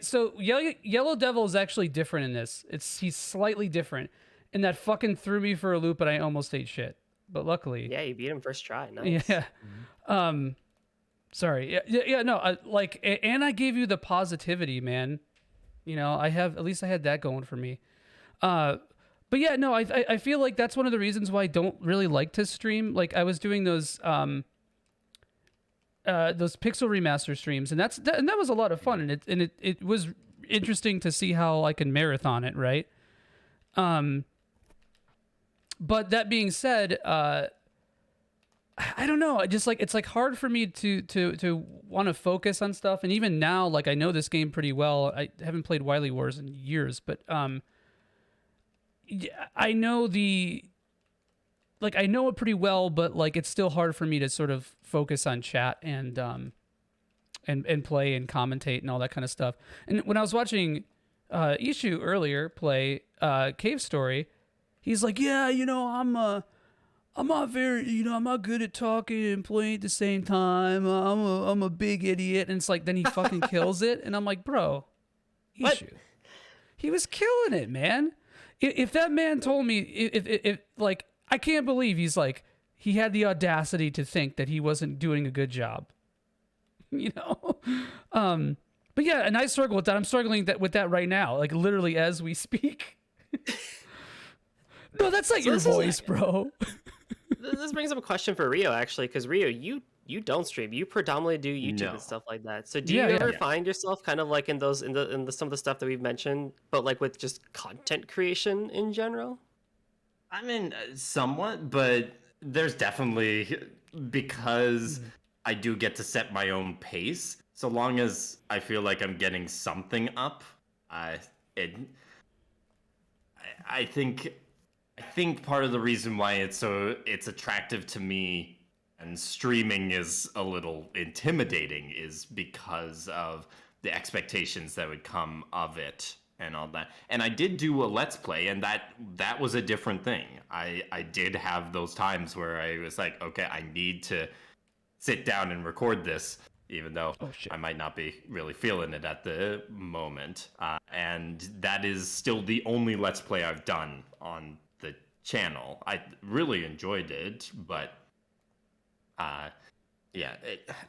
so Yellow Devil is actually different in this. He's slightly different, and that fucking threw me for a loop, and I almost ate shit. But luckily, Yeah, you beat him first try. Nice. yeah. Sorry. Yeah. No, and I gave you the positivity, man. I had that going for me. But yeah, no, I feel like that's one of the reasons why I don't really like to stream. Like I was doing those pixel remaster streams, and that was a lot of fun, and it was interesting to see how I can marathon it, right? But that being said, I don't know. I just like it's like hard for me to want to focus on stuff, and even now, like I know this game pretty well. I haven't played Wily Wars in years, but I know I know it pretty well, but like it's still hard for me to sort of focus on chat and play and commentate and all that kind of stuff. And when I was watching Ishu earlier play Cave Story, he's like, yeah, I'm not very, I'm not good at talking and playing at the same time. I'm a big idiot. And it's like, then he fucking kills it. And I'm like, bro, Ishu, he was killing it, man. If that man told me, if like, I can't believe he had the audacity to think that he wasn't doing a good job, But yeah, and I struggle with that. I'm struggling with that right now, like literally as we speak. No, that's not your voice, bro. This brings up a question for Rio, actually, because Rio, you don't stream. You predominantly do YouTube and stuff like that. So do you ever find yourself kind of like in some of the stuff that we've mentioned, but like with just content creation in general? I mean, somewhat, but there's definitely, because I do get to set my own pace. So long as I feel like I'm getting something up, I think part of the reason why it's attractive to me and streaming is a little intimidating is because of the expectations that would come of it and all that. And I did do a Let's Play, and that was a different thing. I did have those times where I was like, okay, I need to sit down and record this. even though Oh, shit. I might not be really feeling it at the moment. And that is still the only Let's Play I've done on the channel. I really enjoyed it, but yeah,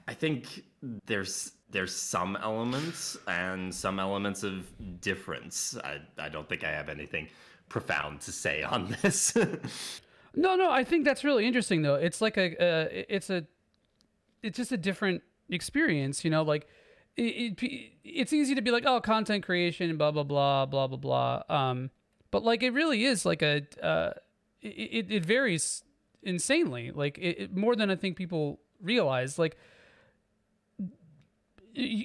I think there's some elements and some elements of difference. I don't think I have anything profound to say on this. No, I think that's really interesting though. It's like it's just a different experience, you know. Like it's easy to be like, oh, content creation, blah blah blah blah blah blah. But like it really is like it varies insanely, like more than I think people realize. Like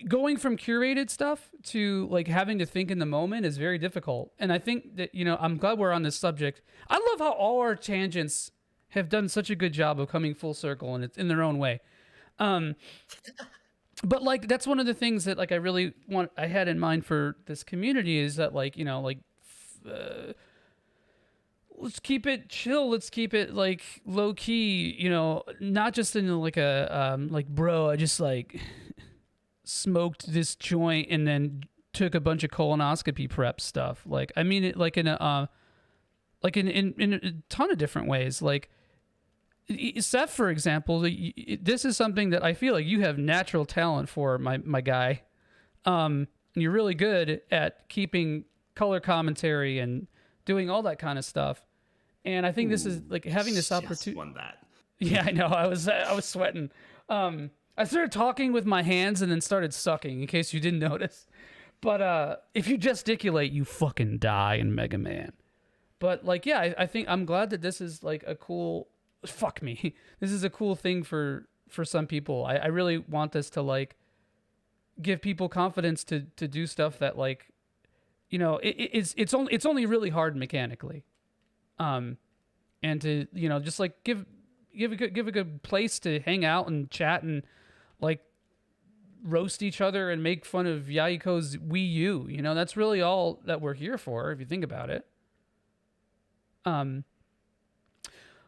going from curated stuff to like having to think in the moment is very difficult. And I think that, you know, I'm glad we're on this subject. I love how all our tangents have done such a good job of coming full circle, and it's in their own way. But like that's one of the things that like I had in mind for this community is that, like, you know, like let's keep it chill, let's keep it like low key, you know, not just in like a like, bro, I just like smoked this joint and then took a bunch of colonoscopy prep stuff. Like, I mean it like in a in a ton of different ways. Like Seth, for example, this is something that I feel like you have natural talent for, my guy. You're really good at keeping color commentary and doing all that kind of stuff. And I think this is like having this opportunity. Won that. Yeah, I know. I was sweating. I started talking with my hands and then started sucking, in case you didn't notice. But if you gesticulate, you fucking die in Mega Man. But like, yeah, I think I'm glad that this is like a cool. Fuck me. This is a cool thing for some people. I really want this to like give people confidence to do stuff that, like, you know, it's only really hard mechanically. And to, you know, just like give a good place to hang out and chat and like roast each other and make fun of Yahiko's Wii U. You know, that's really all that we're here for, if you think about it.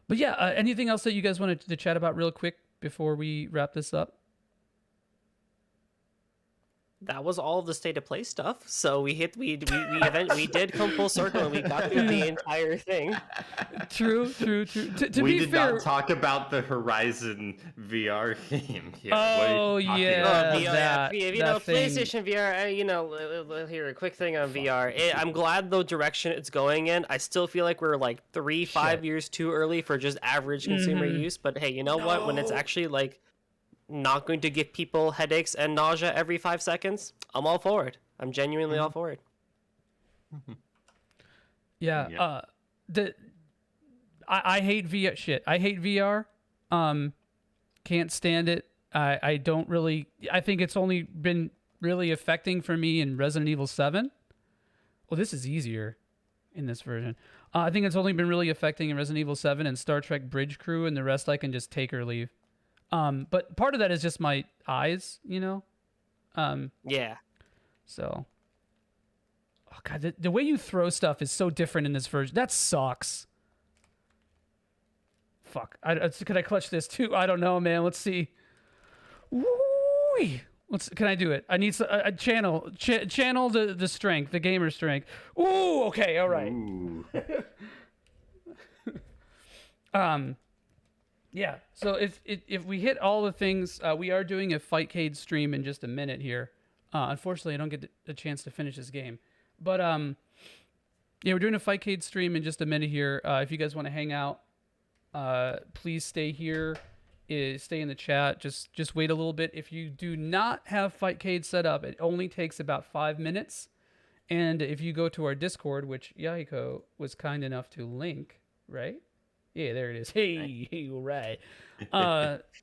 But yeah, anything else that you guys wanted to chat about real quick before we wrap this up? That was all of the state of play stuff. So we did come full circle and we got through the entire thing. True. To We be did fair, not talk about the Horizon VR game here. Oh, yeah. that thing. PlayStation VR. You know, here a quick thing on VR. I'm glad the direction it's going in. I still feel like we're like 5 years too early for just average consumer use. But hey, you know what? When it's actually like not going to give people headaches and nausea every 5 seconds, I'm all for it. I'm genuinely all for it. Yeah. I hate VR shit. I hate VR. Can't stand it. I don't really. I think it's only been really affecting for me in Resident Evil 7. Well, this is easier in this version. I think it's only been really affecting in Resident Evil 7 and Star Trek Bridge Crew, and the rest I can just take or leave. But part of that is just my eyes, you know? Yeah. So. Oh, God, the way you throw stuff is so different in this version. That sucks. Fuck. Could I clutch this too? I don't know, man. Let's see. Woo-wee. Can I do it? I need a channel the strength, the gamer strength. Ooh, okay, all right. Yeah, so if we hit all the things, we are doing a Fightcade stream in just a minute here. Unfortunately, I don't get a chance to finish this game. But, yeah, we're doing a Fightcade stream in just a minute here. If you guys want to hang out, please stay here. Stay in the chat. Just wait a little bit. If you do not have Fightcade set up, it only takes about 5 minutes. And if you go to our Discord, which Yahiko was kind enough to link, right? Yeah, there it is. Hey, all right.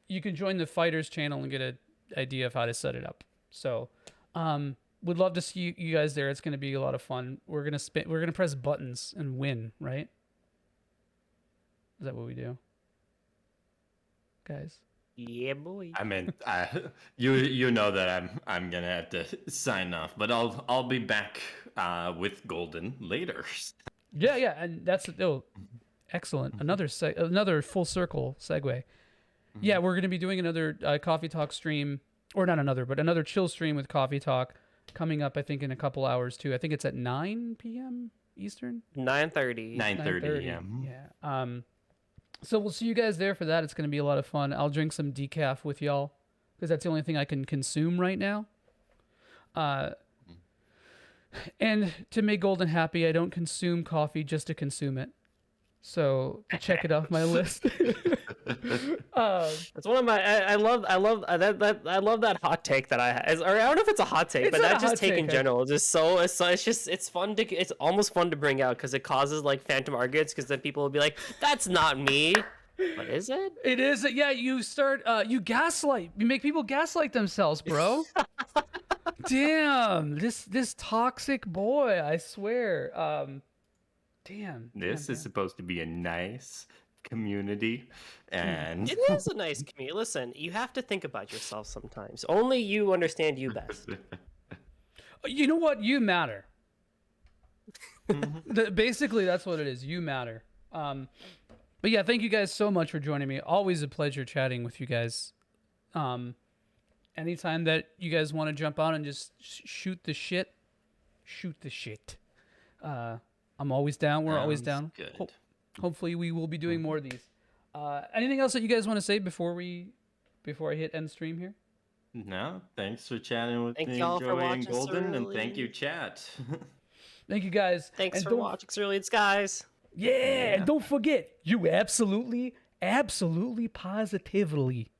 You can join the Fighters channel and get an idea of how to set it up. So, would love to see you guys there. It's going to be a lot of fun. We're gonna press buttons and win, right? Is that what we do, guys? Yeah, boy. I mean, you know that I'm gonna have to sign off, but I'll be back with Golden later. Yeah, and that's excellent. Another full circle segue. Yeah, we're gonna be doing another Coffee Talk stream or not another, but another chill stream with Coffee Talk coming up. I think in a couple hours too. I think it's at 9 p.m. Eastern. 9:30. 9:30. Yeah. Yeah. So we'll see you guys there for that. It's going to be a lot of fun. I'll drink some decaf with y'all because that's the only thing I can consume right now. And to make Golden happy, I don't consume coffee just to consume it. So check it off my list. It's one of my. I love that hot take that I have. Or I don't know if it's a hot take, It's but not a that just hot take take, in general. It's fun to. It's almost fun to bring out because it causes like phantom arguments because then people will be like, "That's not me." But is it? It is. Yeah, you start. You gaslight. You make people gaslight themselves, bro. Damn, this toxic boy. I swear. Damn. This is supposed to be a nice community, and It is a nice community. Listen, you have to think about yourself sometimes. Only you understand you best. You know what? You matter. Basically, that's what it is. You matter. But yeah, thank you guys so much for joining me. Always a pleasure chatting with you guys. Anytime that you guys want to jump on and just shoot the shit. I'm always down. We're always down. Good. Hopefully, we will be doing more of these. Anything else that you guys want to say before I hit end stream here? No, thanks for chatting with Thank me, y'all for Joey and watching Golden, and thank you, Cerulean. chat. Thank you guys. Thanks And for don't- watching Cerulean Skies. Yeah, and don't forget, you absolutely, positively